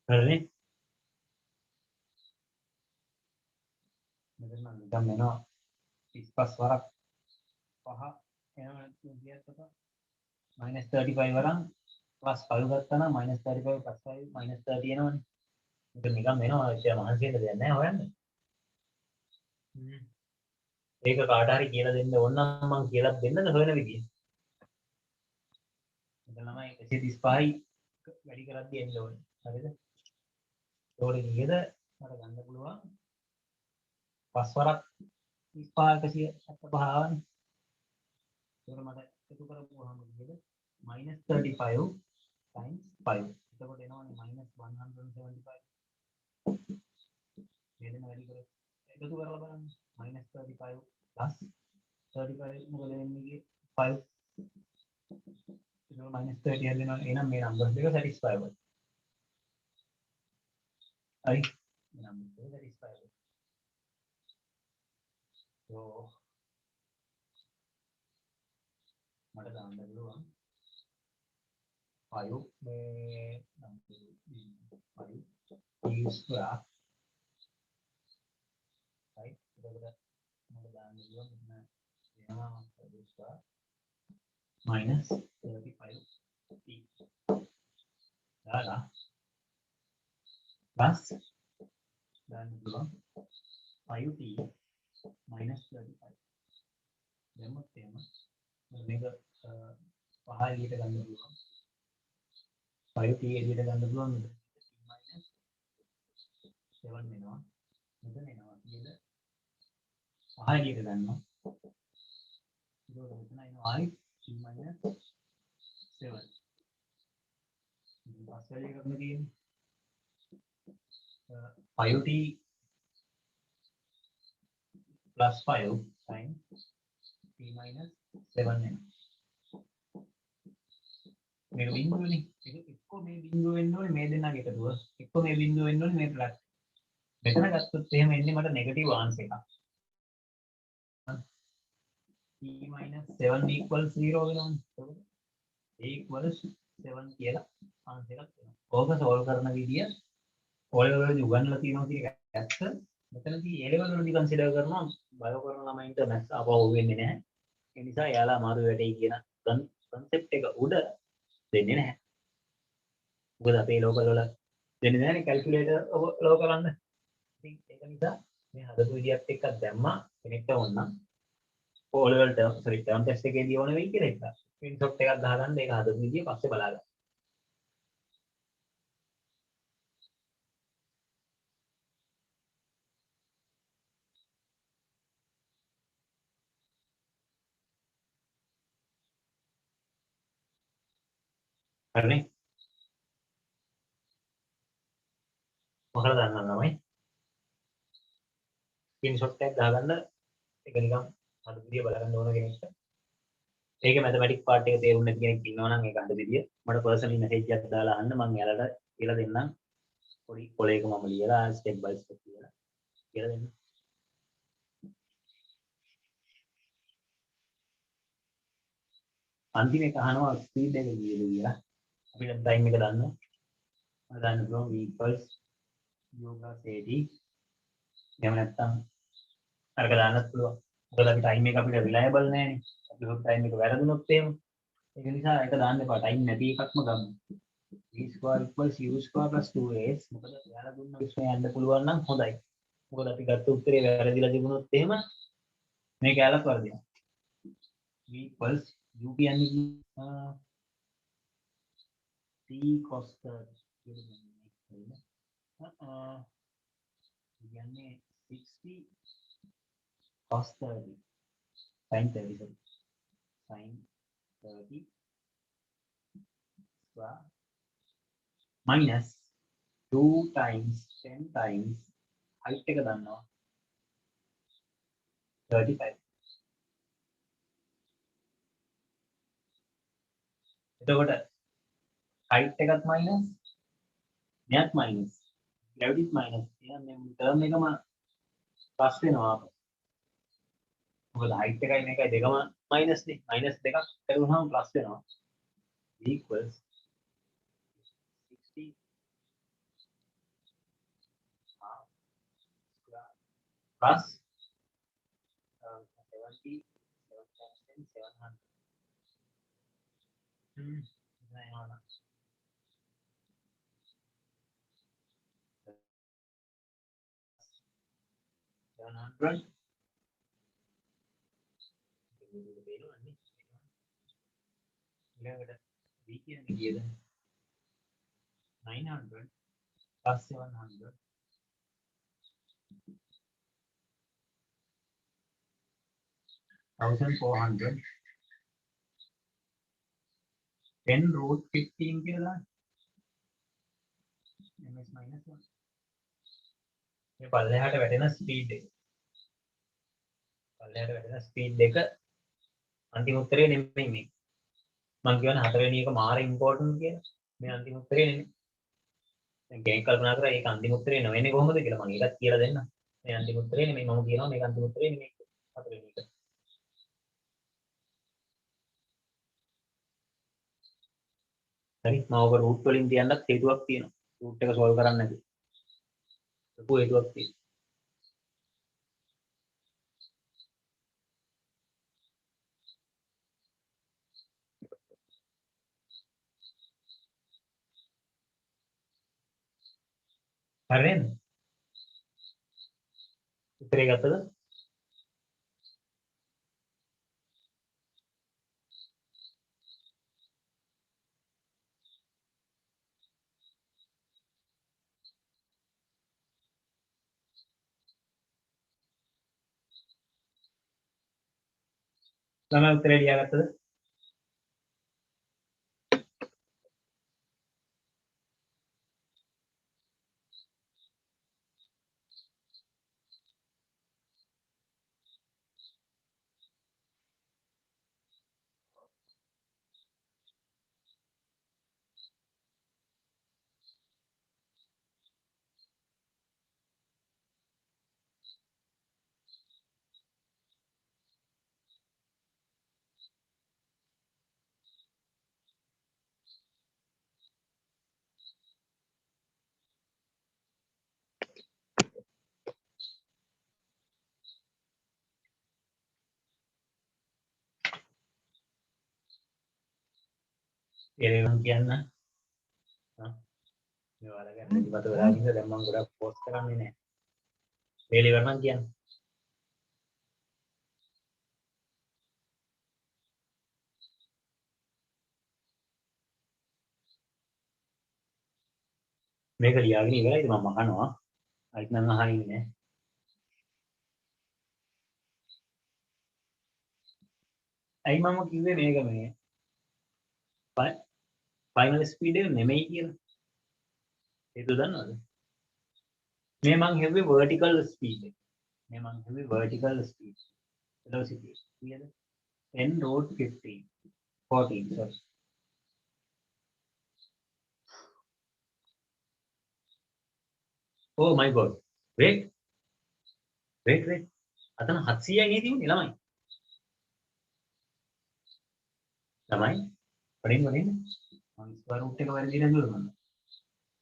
හරිනේ. මෙතන නම් නිකන් වෙනවා 35 වරක් 5 එනවා කියත් තමයි -35 වරන් +5 ගත්තා නම් -35 +5 -30 එනවනේ. ඒක නිකන් වෙනවා ඒක මහන්සි වෙන්න දෙයක් නැහැ හොයන්න. ඒක කාට හරි කියලා දෙන්න ඕන නම් මම කියලා දෙන්නද හොයන විදිය. මෙතන ළමයි 135යි වැඩි කරද්දී එන්න ඕනේ. හරිද? ඒකෝලේ නේද මට ගන්න පුළුවන් 5 වරක් 35 175 ආවනේ. ඒක මට එකතු කරපුවාම නේද -35 times 5. එතකොට එනවනේ -175. වේදන වැඩි කර එකතු කරලා බලන්න. -35 plus 35 මොකද වෙන්නේ 5. ඒක -30 හදනවා. එහෙනම් මේ නම්බර් දෙක satisfy වෙයි. හරි. මේ නම්බර් දෙක satisfy වෙයි. So මට දාන්න පුළුවන් 5 මේ නම්බර් 5 use graph right. එතකොට මට දාන්න පුළුවන් මෙන්න එනවා graph -35t දාලා plus ගන්න පුළුවන් 5t -35 දැම්මොත් එහෙම මේක 5 එළියට ගන්න පුළුවන් 5t එළියට ගන්න පුළුවන් නේද -7 වෙනවා මෙතන එනවා කියලා 5 එළියට ගන්නවා ඒක මෙතන එනවා ආයි t -7 පස්සේ කරන්න තියෙන්නේ 5t plus 5 sin t minus 7 වෙනවා. මේක බිංදුවනේ. ඒක එක්ක මේ බිංදුව වෙන්න ඕනේ මේ දෙන්නගේ එකතුව. එක්ක මේ බිංදුව වෙන්න ඕනේ මේ ප්ලස්. මෙතන ගත්තොත් එහෙම එන්නේ මට නෙගටිව් ආන්සර් එකක්. t minus 7 equals 0 වෙනවනේ. එතකොට a equals 7 කියලා ආන්සර් එකක් වෙනවා. ඕක සෝල්ව් කරන විදිය ඕල් වලදී උගන්වලා තියෙනවා කියන එක ඇත්ත. මෙතනදී A level වලදී කන්සිඩර් කරනවා බයෝ කරන ළමයින්ට මැත්ස් ආපහු වෙන්නේ නැහැ. ඒ නිසා එයාලා අමාරු වැටෙයි කියන concept එක උඩ දෙන්නේ නැහැ. මොකද අපේ ලෝකල් වල දෙන්නේ නැහැනේ කැල්කියුලේටර් ලෝ කරන්න. ඉතින් ඒක නිසා මේ හදපු විදියත් එක්ක දැම්මා කෙනෙක්ට ඕනනම් ඕල් level term test එකේදී ඕන වෙයි කියලා එක. ස්ක්‍රීන්ෂොට් එකක් දාගන්න ඒක හදපු විදිය පස්සේ බලාගන්න. හරිනේ? මොකද දන්නවා තමයි ස්ක්‍රීන්ෂොට් එකක් දාගන්න ඒක නිකන් අද විදිය බලන්න ඕන කෙනෙක්ට ඒක මැතමැටික් පාර්ට් එක තේරුම් නැති කෙනෙක් ඉන්නවා නම් ඒක අද විදිය මට පර්සනලි මෙසේජ් එකක් දාලා අහන්න මම එයාලට කියලා දෙන්නම් පොඩි පොලේක මම ලියලා ස්ටෙප් බයි ස්ටෙප් කියලා දෙන්න අන්තිම එක අහනවා ස්පීඩ් එක කීයද කියලා අපිට ටයිම් එක දාන්න මම දාන්න පුළුවන් v equals yoga 80 එහෙම නැත්නම් අරක දාන්නත් පුළුවන් මොකද අපි ටයිම් එක අපිට රිලයබල් නැහැනේ අපි හොත් ටයිම් එක වැරදුනොත් එහෙම ඒක නිසා ඒක දාන්න එපා ටයිම් නැති එකක්ම ගමු v square equals u square plus 2as මොකද ඔයාලා දුන්න විශ්වය යන්න පුළුවන් නම් හොඳයි මොකද අපි ගත්ත උත්තරේ වැරදිලා තිබුණොත් එහෙම මේක යාලත් වරදිනවා v equals u කියන්නේ t cos 30 කියන්නේ 60 cos 30 sin 30 sin 30 square minus 2 times 10 times height එක දන්නවා 35 එතකොට height එකත් minus මෙයත් minus gravity minus එහෙනම් මේ term එකම ප්ලස් වෙනවා මොකද height එකයි මේකයි දෙකම minus නේ minus දෙකක් කරුණාම ප්ලස් වෙනවා equals 60 plus 70 700 700 ඊළඟට b කියන්නේ කීයද 900 plus 700 1400 10 root 15 කියලා ms minus 1 මේ පල්ලෙහාට වැටෙන ස්පීඩ් එක පල්ලෙහාට වැටෙන ස්පීඩ් එක අන්තිම උත්තරේ නෙමෙයි මේ මම කියන හතරවෙනි එක මාර ඉම්පෝටන්ට් කියලා මේ අන්තිම උත්තරේ නෙමෙයි දැන් කෙනෙක් කල්පනා කරා ඒක අන්තිම උත්තරේ නෙවෙන්නේ කොහොමද කියලා මම ඒකත් කියලා දෙන්නම් මේ අන්තිම උත්තරේ නෙමෙයි මම කියනවා මේක අන්තිම උත්තරේ නෙමෙයි හතරවෙනි එක හරි මම ඔක රූට් වලින් තියන්නත් හේතුවක් තියෙනවා රූට් එක සෝල්ව් කරන්න නැති ලොකු හේතුවක් තියෙනවා හරි නේද උත්තරේ ගත්තද? ළමයි උත්තරේ ලියාගත්තද? එරෙනම් කියන්න. මේ ඔයාලා ගැන ඉතිපත වෙලා ඉන්න දැන් මම ගොඩක් පෝස්ට් කරන්නේ නැහැ. වේලිවර නම් කියන්න. මේක ලියාගෙන ඉවරයි ඉතින් මම අහනවා. අයිත් නම් අහන්නේ නැහැ. ඇයි මම කිව්වේ මේක මේ ෆයිනල් ස්පීඩ් එක නෙමෙයි කියලා. ඒක දන්නවද? මේ මං හෙව්වේ vertical speed එක. මේ මං හෙව්වේ vertical speed velocity. කීයද? 10 root 15 14 sorry. Oh my god. Wait. අතන 700යි නේ තියුනේ ළමයි. වලින් මම ස්ක්වයර් රූට් එක වැරදිද නේද?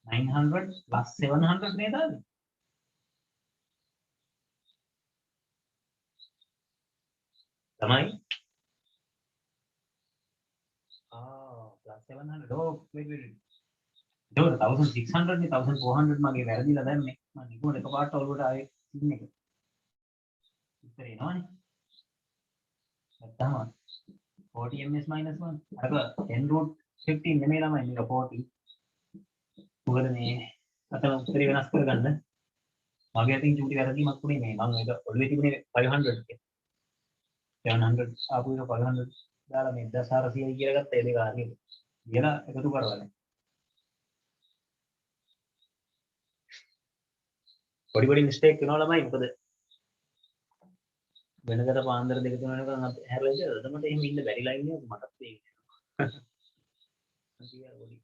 900 plus 700 නේද? තමයි plus 700 oh wait ඒක 1600 නේ 1400 මගේ වැරදිලා දැම්මේ මම නිකුත් එකපාරට ඔලුවට ආවේ ඉන්න එක ඉතින් එනවනේ නැත්තම් 40 ms minus 1 අර 10 root 15 නෙමෙයි ළමයි මේක 40 මොකද මේ අතන උත්තරේ වෙනස් කරගන්න මගේ අතින් චූටි වැරදීමක් උනේ මේ මම ඒක ඔළුවේ තිබුණේ 500 එක 700 ආපු එක 500 දාලා මේ 1400යි කියලා ගත්තා ඒ දෙක හරියට කියලා එකතු කරවල පොඩි මිස්ටේක් වෙනවා ළමයි මොකද වෙනකට පාන්දර දෙක තුන වෙනකන් හැරලා ඉඳලා අදමට එහෙම ඉන්න බැරි ලයින් එකක් මටත් තේරෙනවා අන්තිමට පොඩි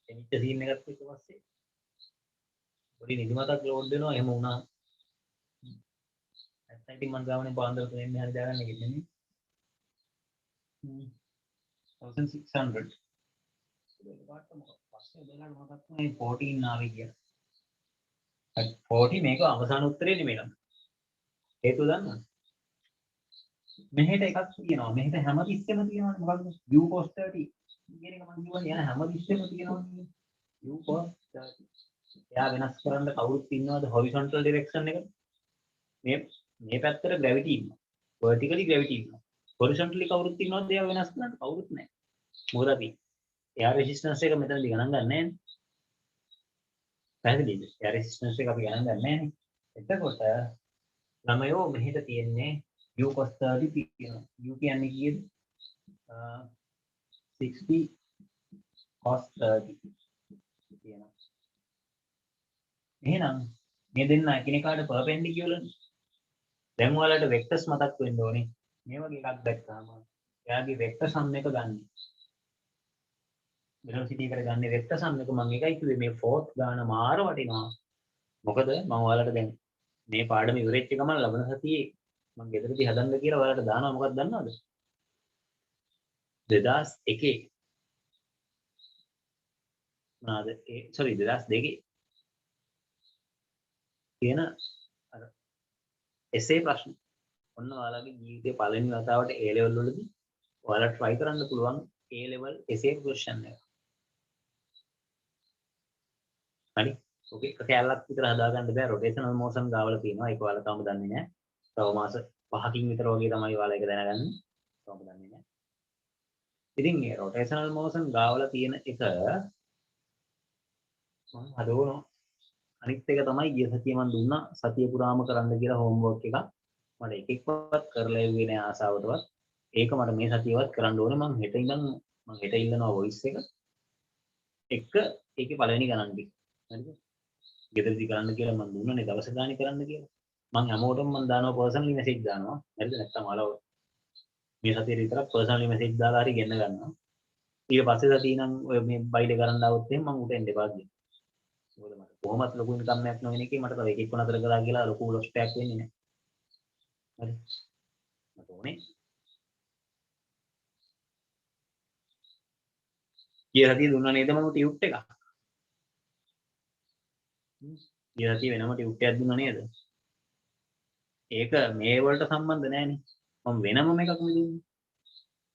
එනිච්ච සීන් එකක් ඊට පස්සේ පොඩි නිදිමතක් ලෝඩ් වෙනවා එහෙම වුණා නැත්නම් ඉතින් මං ගාමනේ පාන්දර තුනෙන් මෙහාට දාගන්න එක නෙමෙයි 1600 ඒක පාට මොකක්ද පස්සේ බලන්න මතක් වුණේ 14 ආවේ කියලා 40 මේක අවසාන උත්තරේ නෙමෙයි නම් හේතුව දන්නවද මෙහෙට එකක් තියෙනවා මෙහෙට හැමතිස්සෙම තියෙනවනේ මොකද්ද u cos 30 කියන එක මම කියවනේ යන හැමතිස්සෙම තියෙනවනේ u cos 30 එයා වෙනස් කරන්න කවුරුත් ඉන්නවද horizontal direction එක මේ පැත්තට gravity ඉන්නවා vertically gravity ඉන්නවා horizontally කවුරුත් ඉන්නවද එයා වෙනස් කරන්න කවුරුත් නැහැ මොකද අපි එයා resistance එක මෙතනදී ගණන් ගන්න නැහැ නේ පැහැදිලිද එයා resistance එක අපි ගණන් ගන්න නැහැ නේ එතකොට ළමයෝ මෙහෙට තියෙන්නේ u cos 30 තියෙනවා u කියන්නේ කීයද 60 cos 30 තියෙනවා එහෙනම් මේ දෙන්න එකිනෙකාට perpendicular දැන් ඔයාලට වෙක්ටර්ස් මතක් වෙන්න ඕනේ මේ වගේ එකක් දැක්කම එයාගේ වෙක්ටර් සම් එක ගන්න velocity එකට ගන්න වෙක්ටර් සම් එක මම එකයි කිව්වේ මේ fourth ගාන මාර වටිනවා මොකද මම ඔයාලට දැන් මේ පාඩම ඉවරෙච්ච ගමන් ලබන සතියේ මම ගෙදරදී හදන්න කියලා ඔයාලට දානවා මොකක්ද දන්නවද 2001 මොනවාද ඒ sorry 2002 කියන අර essay ප්‍රශ්න ඔන්න ඔයාලගේ ජීවිතේ පළවෙනි වතාවට A level වලදී ඔයාලා try කරන්න පුළුවන් A level essay question එක හරි ඔකේ එක කැලලක් විතර හදාගන්න බෑ රොටේෂනල් මෝෂන් ගාවල තියෙනවා ඒක ඔයාලා තාම දන්නේ නැහැ. තව මාස 5කින් විතර වගේ තමයි ඔයාලා ඒක දැනගන්නේ. තාම දන්නේ නැහැ. ඉතින් මේ රොටේෂනල් මෝෂන් ගාවල තියෙන එක මම හදවනවා. අනිත් එක තමයි ගිය සතිය මම දුන්නා සතිය පුරාම කරන්න කියලා හෝම්වර්ක් එකක්. මට එකෙක්වත් කරලා එව්වේ නෑ ආසාවටවත්. ඒක මට මේ සතියවත් කරන්න ඕනේ මම හෙට ඉඳන් මම හෙට ඉල්ලනවා වොයිස් එක ඒකේ පළවෙනි ගණන් ටික. හරිද? ගෙදරදී කරන්න කියලා මම දුන්නනේ දවස් ගානේ කරන්න කියලා. මම හැමෝටම මම දානවා පර්සනලි මෙසේජ් දානවා. හරිද? නැත්තම් අලව මේ සතියේ විතරක් පර්සනලි මෙසේජ් දාලා හරි ගෙන්න ගන්නවා. ඊට පස්සේ සතිය නම් ඔය මේ බයිඩ කරන්න આવොත් එහෙනම් මම උට එන්න එපා කියනවා. මොකද මට කොහොමත් ලොකු ඉන්කම් එකක් නොවෙන එකේ මට තව එකෙක්ව නතර කරලා කියලා ලොකු ලොස් ටැක් වෙන්නේ නැහැ. හරි. මට ඕනේ ඊය සතිය දුන්නා නේද මම ටියුට් එකක්. ඊය සතිය වෙනම ටියුට් එකක් දුන්නා නේද? ඒක මේ වලට සම්බන්ධ නැහැනේ. මම වෙනම එකක් දුන්නේ.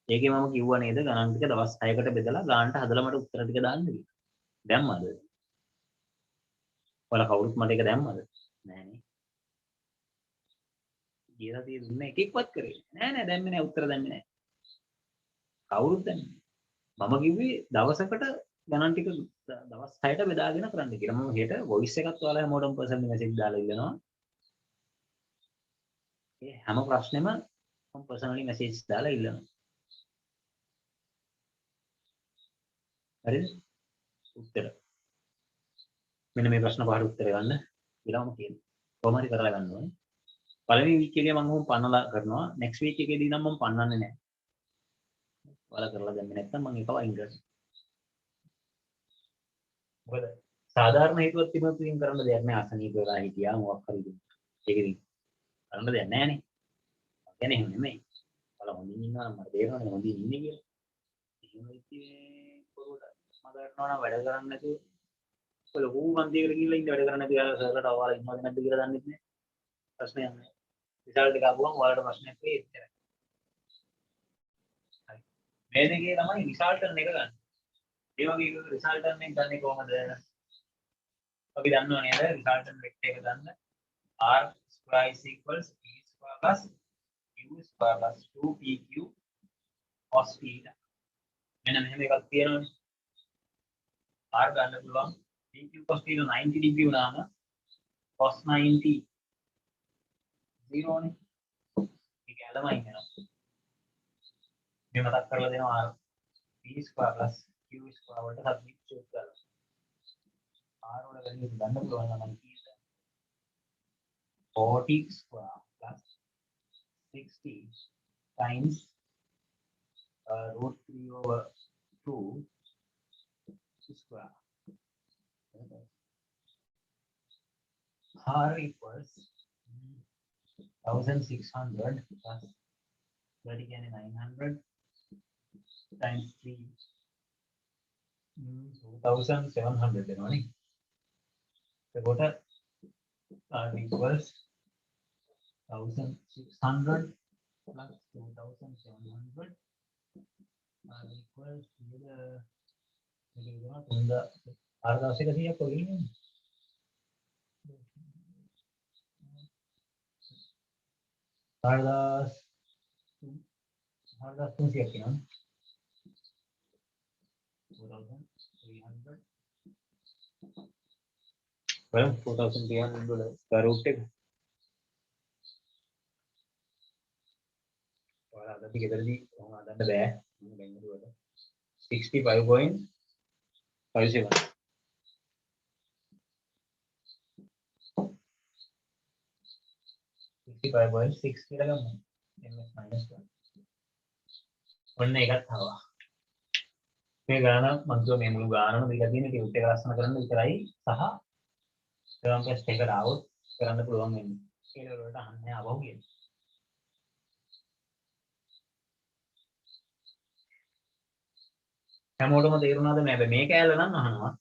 ඒකේ මම කිව්වා නේද ගණන් ටික දවස් 6කට බෙදලා ගානට හදලා මට උත්තර ටික දාන්න කියලා. දැම්මද? ඔයාලා කවුරුත් මට ඒක දැම්මද? නෑනේ. ඊය සතිය දුන්න එකෙක්වත් කරේ නෑ දැම්මේ නෑ උත්තර දැම්මේ නෑ. කවුරුත් දැම්මේ. මම කිව්වේ දවසකට ගණන් ටික දවස් 6ට බෙදාගෙන කරන්න කියලා. මම හෙට වොයිස් එකක් ඔයාලා හැමෝටම පර්සනල් මෙසේජ් දාලා ඉල්ලනවා. ඒ හැම ප්‍රශ්නෙම මම පර්සනලි මෙසේජ් දාලා ඉල්ලනවා. හරිද? උත්තර. මෙන්න මේ ප්‍රශ්න පහට උත්තර ගන්න කියලා මම කියනවා. කොහොම හරි කරලා ගන්න ඕනේ. පළවෙනි වීක් එකේ මම උන් පන්නලා කරනවා. නෙක්ස්ට් වීක් එකේදී නම් මම පන්නන්නේ නැහැ. ඔයාලා කරලා දැම්මේ නැත්නම් මම ඒක වයින් කරනවා. මොකද සාධාරණ හේතුවක් තිබුණොත් ඉතින් කරන්න දෙයක් නැහැ. අසනීප වෙලා හිටියා මොකක් හරි ඉතින්. ඒක ඉතින් කරන්න දෙයක් නැහැ නේ. කියන්නේ එහෙම නෙමෙයි. ඔයාලා හොඳින් ඉන්නවා නම් මට තේරෙනවා හොඳින් ඉන්නේ කියලා. එහෙම ඉතින් පොරොට මම කරනවා නම් වැඩ කරන්නේ නැතුව ඔය ලොකු මන්දියකට ගිහිල්ලා ඉන්න වැඩ කරන්නේ නැතුව යාළුවා සර්ලට ඔයාලා ඉන්නවද නැද්ද කියලා දන්නේ නැහැ. ප්‍රශ්නයක් නැහැ. රිසල්ට් එක ආවම ඔයාලට ප්‍රශ්නයක් වෙයි එච්චරයි. හරි. මේ දෙකේ තමයි රිසල්ටන් එක ගන්න. ඒ වගේ රිසල්ටන් එක ගන්නේ කොහමද? අපි දන්නව නේද රිසල්ටන් වෙක්ටර් එක ගන්න r square is equals p square plus q square plus 2pq cos theta. මෙන්න මෙහෙම එකක් තියෙනවනේ. r ගන්න පුළුවන් pq cos theta 90 degree වුණාම cos 90 0 නේ. ඒක ඇලමයි වෙනවා. මේ මතක් කරලා දෙනවා r p square plus q square වලට සබ්ස්ටිටියුට් කරලා. r වල වැලියු ගන්න පුළුවන් නම් කීයද? 40 square plus 60 times root 3 over 2 square. R equals 1600 plus 30 can 900 times 3 2700 देना नहीं तो what R equals 1600 plus 2700 R equals the R का से कैसे आपको नहीं R का तुम से क्या 4300 well 4300 square root එක ඔයාලා අද ටිකේදී කොහොම හදන්න බෑ මම බැලුවට 65.57 65.6 කියලා ගමු ms minus 1 ඔන්න එකක් ආවා මේ ගාන මම කිව්වා මේ මුළු ගානම දීලා තියෙන ටියුට් එක ලස්සන කරන්න විතරයි සහ ටර්ම් ටෙස්ට් එකට આવොත් කරන්න පුළුවන් වෙන්නේ ඒ ලෙවල් වලට අහන්නේ ආවෝ කියන්නේ හැමෝටම තේරුණාද මේක ඇල්ල නම් අහනවා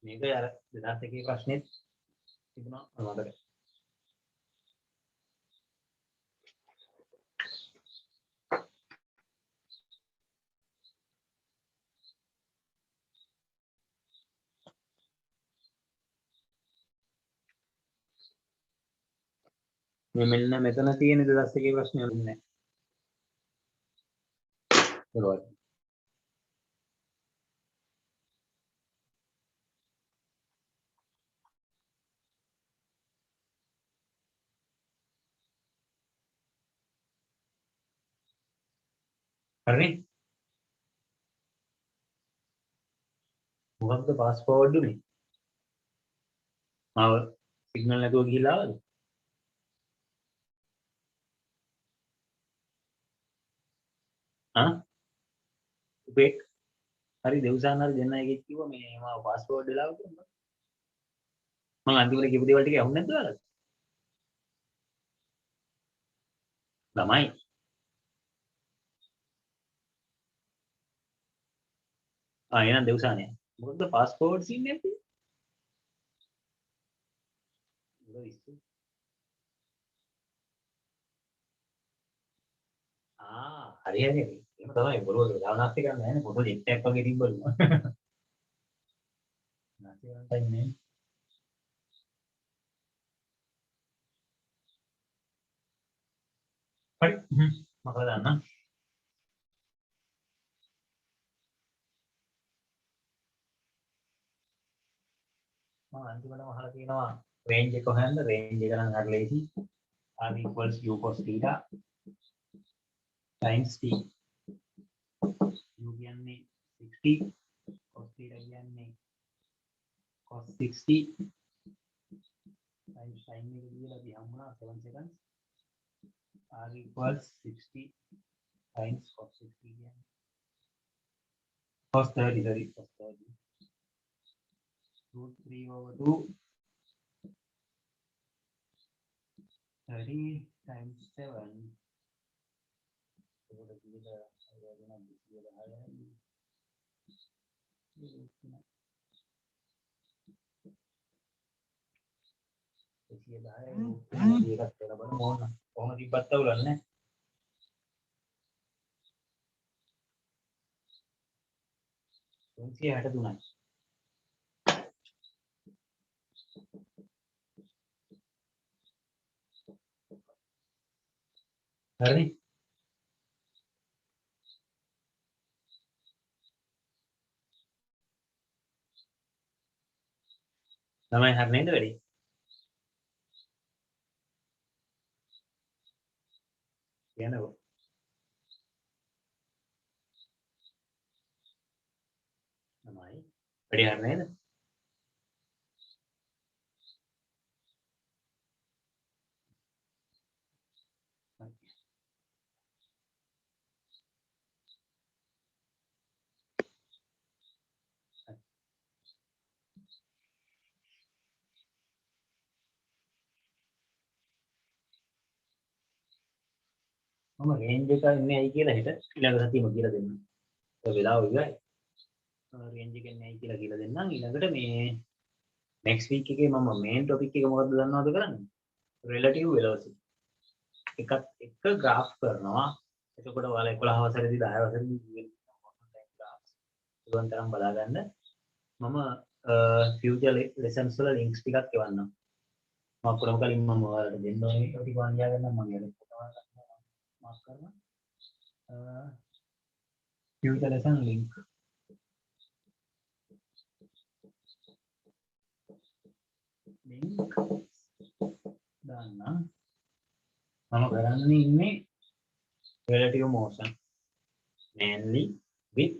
මේක අර 2001 ප්‍රශ්නෙත් තිබුණා මතකයි මේ මෙන්න මෙතන තියෙන 2001 ගේ ප්‍රශ්නේ හරින්නේ නැහැ. හරිනේ? මොකක්ද පාස් ෆෝවර්ඩ් උනේ? මාව සිග්නල් නැතුව ගිහිල්ලා ආවද? ආ? උපේ හරි දෙව්සාන හරි දෙන්න එකෙක් කිව්වා මේ මාව පාස් ෆෝවර්ඩ් වෙලා ආවා කියලා. මම අන්තිමට කියපු දේවල් ටික අහුන්නේ නැද්ද ඔයාලට? ළමයි. එහෙනම් දෙව්සානය. මොකද්ද පාස් ෆෝවර්ඩ් සීන් නැත්තේ? හරි හරි. එහෙම තමයි බොරුව දානාස්ති කරන්නේ නැහැ නේ. පොතේ ජෙට් එකක් වගේ තිබ්බලු. නැති වන්ටයි නේ. හරි. මම දාන්න. මම අන්තිමටම අහලා තියෙනවා රේන්ජ් එක හොයන්න. රේන්ජ් එක නම් හරි ලේසි. r equals u cos theta times t. u කියන්නේ 60 cos theta කියන්නේ cos 60 times sin එක කියලා අපි හම්බුණා 7 seconds. r equals 60 times cos 60 කියන්නේ cos 30 sorry cos 30 root 3 over 2 30 times 7 so the given කොහොමද ඉබ්බත් අවුලන්නේ 363යි හරිනේ තමයි හරි නේද වැඩි කියනකො තමයි වැඩි හරි නේද මම රේන්ජ් එක ඉන්නේ ඇයි කියලා හිත ඊළඟ සතියෙම කියලා දෙන්න. ඔය වෙලාව ඉවරයි. රේන්ජ් එක ඉන්නේ ඇයි කියලා දෙන්නම්. ඊළඟට මේ next week එකේ මම main topic එක මොකද්ද දන්නවද කරන්නේ? relative velocity. එකක් එක graph කරනවා. එතකොට ඔයාලා 11 වසරේදී 10 වසරේදී graph පුළුවන් තරම් බලා ගන්න. මම future lessons වල links ටිකක් එවන්නම්. මම පුරම කලින් මම ඔයාලට දෙන්න ඕනේ ටික වන්දියා ගන්න මම මාක් කරනවා. future lesson link දාන්න මම කරන්නේ ඉන්නේ relative motion mainly with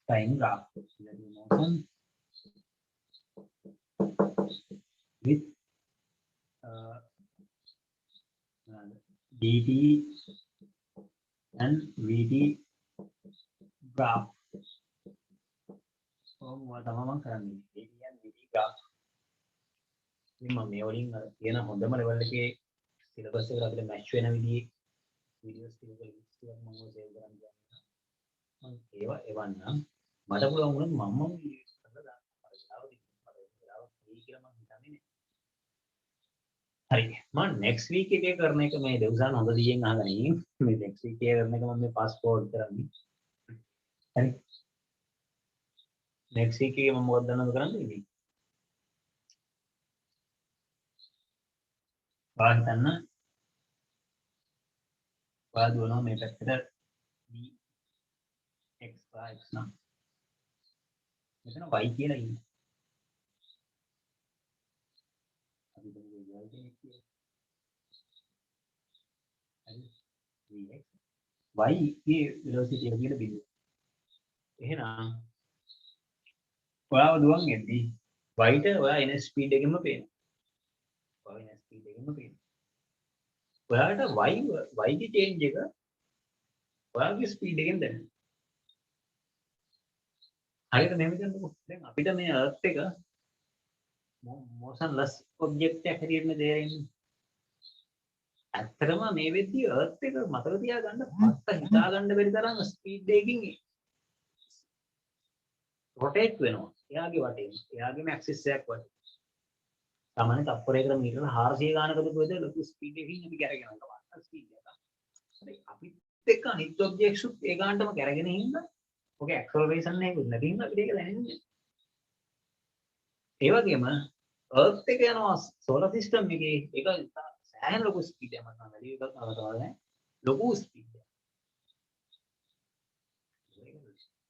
time graph relative motion with dt and vt graph මම කරන්නේ dt and vt graph මම මේ වලින් තියෙන හොඳම ලෙවල් එකේ සිලබස් එකට අපිට මැච් වෙන විදිහේ වීඩියෝස් ටික ලිස්ට් මම සේව් කරන් ගන්නවා මම ඒවා එවන්නම් මට පුළුවන් වුණොත් මම වීඩියෝස් කරලා දාන්න මට වෙලාව දෙන්න කියලා මම හිතන්නේ හරි මම next week එකේ කරන එක මේ දෙව්සාන හොඳ දියෙන් අහගෙන ඉන්නේ මේ next week එකේ කරන එක මම මේ පාස්පෝර්ට් කරන්නේ හරි next week එකේ මම මොකක්ද දන්නවද කරන්නේ බලන්න ඔයා දුවනවා මේ පැත්තට x x නම් මෙතන y කියලා ඉන්නේ. අපි බලමු y කෙනෙක් කියලා. හරි. vx y ගේ velocity එක කියන බිඳුව. එහෙනම් ඔයාව දුවන් එද්දී y ට ඔයා එන ස්පීඩ් එකෙන්ම පේනවා. ඔයා එන ස්පීඩ් එකෙන්ම පේනවා. ඔයාට y ගේ චේන්ජ් එක ඔයාගේ ස්පීඩ් එකෙන් දැනෙනවා. හරියට මෙහෙම කරනකො දැන් අපිට මේ earth එක motionless object එකක් හැටියට තේරෙන්නේ. ඇත්තටම මේ වෙද්දී earth එක මතක තියාගන්න පස්ස හිතා ගන්න බැරි තරම් ස්පීඩ් එකකින් rotate වෙනවා. එයාගේ වටේ. එයාගේම axis එකක් වටේ. සාමාන්‍ය තප්පරයකට මීටර 400 ගානකට දුවද ලොකු ස්පීඩ් එකකින් අපි කරගෙන යනවා. ස්පීඩ් එක. හරි අපිත් එක්ක අනිත් ඔබ්ජෙක්ට්ස් උත් ඒ ගානටම කරගෙන ඉන්න. ඔකේ ඇක්සලරේෂන් එකකුත් නැති හින්දා අපිට ඒක දැනෙන්නේ. ඒ වගේම earth එක යනවා solar system එකේ ඒක සෑහෙන ලොකු ස්පීඩ් එකක් මම වැඩි එකක් නවතවලා ලොකු ස්පීඩ් එකක්.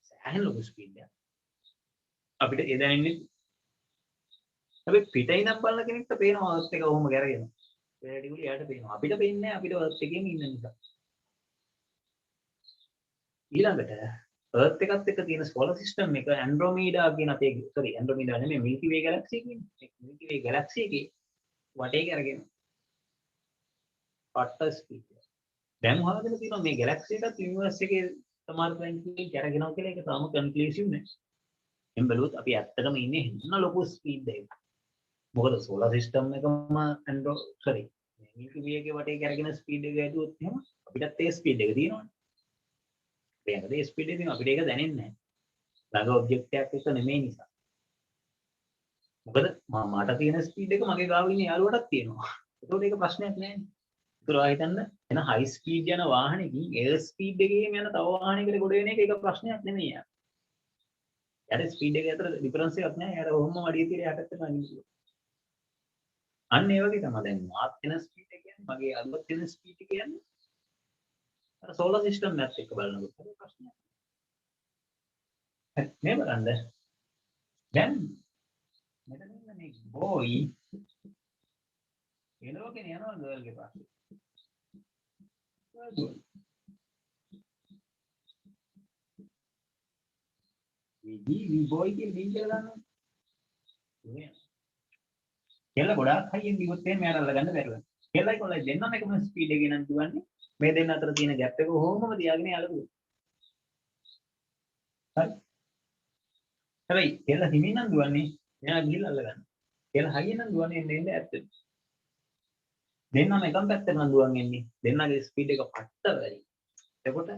සෑහෙන ලොකු ස්පීඩ් එකක්. අපිට ඒ දැනෙන්නේ හැබැයි පිටින් නම් බලන කෙනෙක්ට පේනවා earth එක කොහොම කරගෙන. වැඩිකුල එයාට පේනවා. අපිට පේන්නේ නැහැ අපිට earth එකේම ඉන්න නිසා. ඊළඟට earth එකත් එක්ක තියෙන solar system එක Andromeda කියන අපේ Andromeda නෙමෙයි Milky Way galaxy කියන්නේ. Milky Way galaxy එකේ වටේ කරගෙන පට්ට ස්පීඩ් එක. දැන් හොයාගෙන තියෙනවා මේ galaxy එකත් universe එකේ සමාන ප්ලැනට් එකකින් කරගෙනවා කියලා ඒක තාම කන්ක්ලූසිව් නෑ. එම් බැලුවොත් අපි ඇත්තටම ඉන්නේ හින්න ලොකු ස්පීඩ් එකක. මොකද solar system එකම Milky Way එකේ වටේ කරගෙන ස්පීඩ් එක ඇදුවොත් එහෙම අපිටත් ඒ ස්පීඩ් එක තියෙනවනේ. අපේ ස්පීඩ් එක තියෙනවා අපිට ඒක දැනෙන්නේ නැහැ. ළඟ ඔබ්ජෙක්ට් එකක් එක නෙමෙයි නිසා. මොකද මට තියෙන ස්පීඩ් එක මගේ ගාව ඉන්න යාළුවටත් තියෙනවා. ඒකෝට ඒක ප්‍රශ්නයක් නෑ. ඒතර ඔයා හිතන්න එන හයි ස්පීඩ් යන වාහනයකින් ඒ ස්පීඩ් එකේම යන තව වාහනයකට ගොඩ වෙන එක ඒක ප්‍රශ්නයක් නෙමෙයි යා. යාට ස්පීඩ් එක අතර ඩිෆරන්ස් එකක් නෑ. යාට ඔහොම වඩිය තියලා යටත් යනවා නේද? අන්න ඒ වගේ තමයි දැන් මාත් වෙන ස්පීඩ් එක කියන්නේ මගේ අලුත් වෙන ස්පීඩ් එක කියන්නේ අර සෝලර් සිස්ටම් එකත් එක්ක බලනකොට ඒක ප්‍රශ්නයක්. මේ බලන්න දැන් මෙතන ඉන්න මේ බෝයි එනෝගෙන යනවා ගර්ල් ගේ පාස්සේ. වී බෝයි කියන ලින්ක් එක ගන්නවා. කෙල්ල ගොඩාක් හයියෙන් දිවුත් එහෙම යාර අල්ලගන්න බැරුව. කෙල්ලයි කොල්ලයි දෙන්නම එකම ස්පීඩ් එකේ නම් දුවන්නේ. මේ දෙන්න අතර තියෙන ગેප් එක කොහොමම තියාගෙන යාළුවෝ. හරි. හැබැයි කෙල්ල හිමින් නම් දුවන්නේ එයා ගිහිල්ලා අල්ලගන්න. කෙල්ල හයියෙන් නම් දුවන්නේ එන්නේ ඇත්ත. දෙන්නම එකම පැත්තට නම් දුවන් එන්නේ. දෙන්නගේ ස්පීඩ් එක පට්ට වැඩි. එතකොට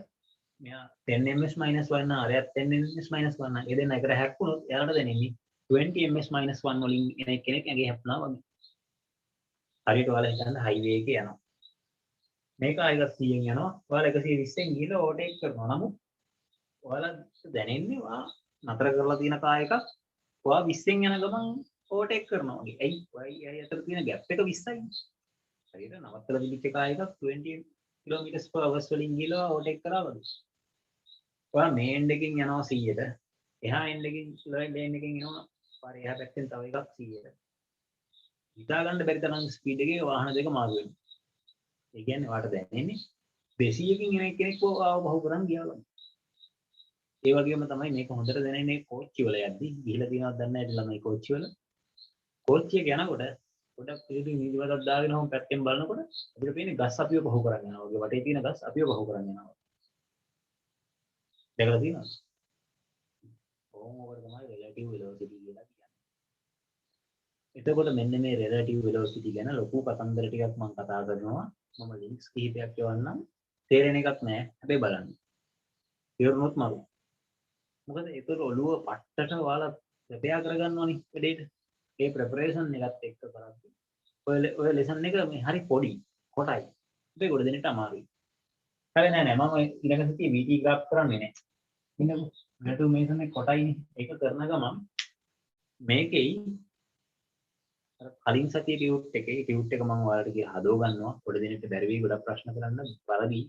මෙයා 10 ms -1 නම් අරයත් 10 ms -1 නම් ඒ දෙන්න එකට හැක්කුණොත් එයාලට දැනෙන්නේ 20 ms -1 වලින් එන කෙනෙක් ඇඟේ හැප්පුණා වගේ. හරියට ඔයාලා හිතන්න හයිවේ එකේ යනවා. මේක ආයෙත් 100න් යනවා. ඔයාලා 120න් ගිහලා ඕවර්ටේක් කරනවා. නමුත් ඔයාලා දැනෙන්නේ ඔයා නතර කරලා තියෙන කාර් එකක් ඔයා 20න් යන ගමන් ඕවර්ටේක් කරනවා වගේ. ඇයි? ඔයයි අතර තියෙන ગેප් එක 20යි. හරියට නවත්තලා තිබිච්ච කාර් එකක් 20 km/h වලින් ගිහලා ඕවර්ටේක් කරා වගේ. ඔයා මේ එන්ඩ් එකකින් යනවා 100ට. එහා එන්ඩ් එකකින් ලේන් එකකින් එනවා පාරේ එහා පැත්තෙන් තව එකක් 100ට. හිතා ගන්න බැරි තරම් ස්පීඩ් එකේ වාහන දෙක මාරු වෙනවා. ඒ කියන්නේ ඔයාට දැනෙන්නේ 200කින් එන කෙනෙක් ආව බහුව කරන් ගියා වගේ. ඒ වගේම තමයි මේක හොඳට දැනෙන්නේ කෝච්චි වල යද්දි ගිහිලා තියෙනවද දන්නේ නැහැ ළමයි කෝච්චි වල. කෝච්චි එක යනකොට පොඩක් පිළිදි නිදිමතක් දාගෙන හොම් පැත්තෙන් බලනකොට අපිට පේන්නේ ගස් අපිව බහුව කරන් යනවා වගේ. වටේ තියෙන ගස් අපිව බහුව කරන් යනවා. දැකලා තියෙනවද? කොහොම ඔකට තමයි relative velocity කියලා කියන්නේ. එතකොට මෙන්න මේ relative velocity ගැන ලොකු කතන්දර ටිකක් මම කතා කරනවා. මම links කිහිපයක් යවන්නම්. තේරෙන එකක් නෑ. හැබැයි බලන්න. තේරුනොත් මරු. මොකද ඒතර ඔළුව පට්ටට ඔයාලා ප්‍රෙපෙයාර් කරගන්නවනේ වැඩේට. ඒ ප්‍රෙපරේෂන් එකත් එක්ක කරද්දී ඔය ලෙසන් එක මේ හරි පොඩි කොටයි. ඒක ගොඩ දෙන්නට අමාරුයි. හැබැයි නෑ මම ඊළඟ සතියේ VT graph කරන්නේ නෑ. ඉන්නකෝ. relative measurement එක කොටයිනේ. ඒක කරන ගමන් මේකෙයි කලින් සතියේ ටියුට් එක මම ඔයාලට කියලා හදව ගන්නවා. පොඩි දෙනෙක්ට බැරි වෙයි ගොඩක් ප්‍රශ්න කරන්න. වරදි.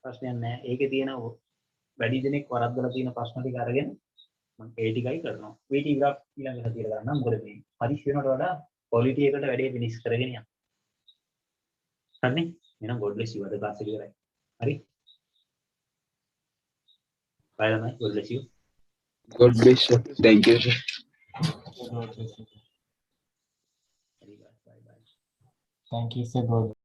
ප්‍රශ්නයක් නැහැ. ඒකේ තියෙන වැඩි දෙනෙක් වරද්දලා තියෙන ප්‍රශ්න ටික අරගෙන මම ඒ ටිකයි කරනවා. VT graph ඊළඟ සතියේ කරන්න. මොකද මේ පරික්ෂ වෙනවට වඩා quality එකට වැඩි finish කරගෙන යන්න. හරිනේ? එහෙනම් God bless you අද class එක ඉවරයි. හරි? bye ළමයි. God bless you. God bless you. Thank you, sir. Very good. Bye bye. Thank you, sir. God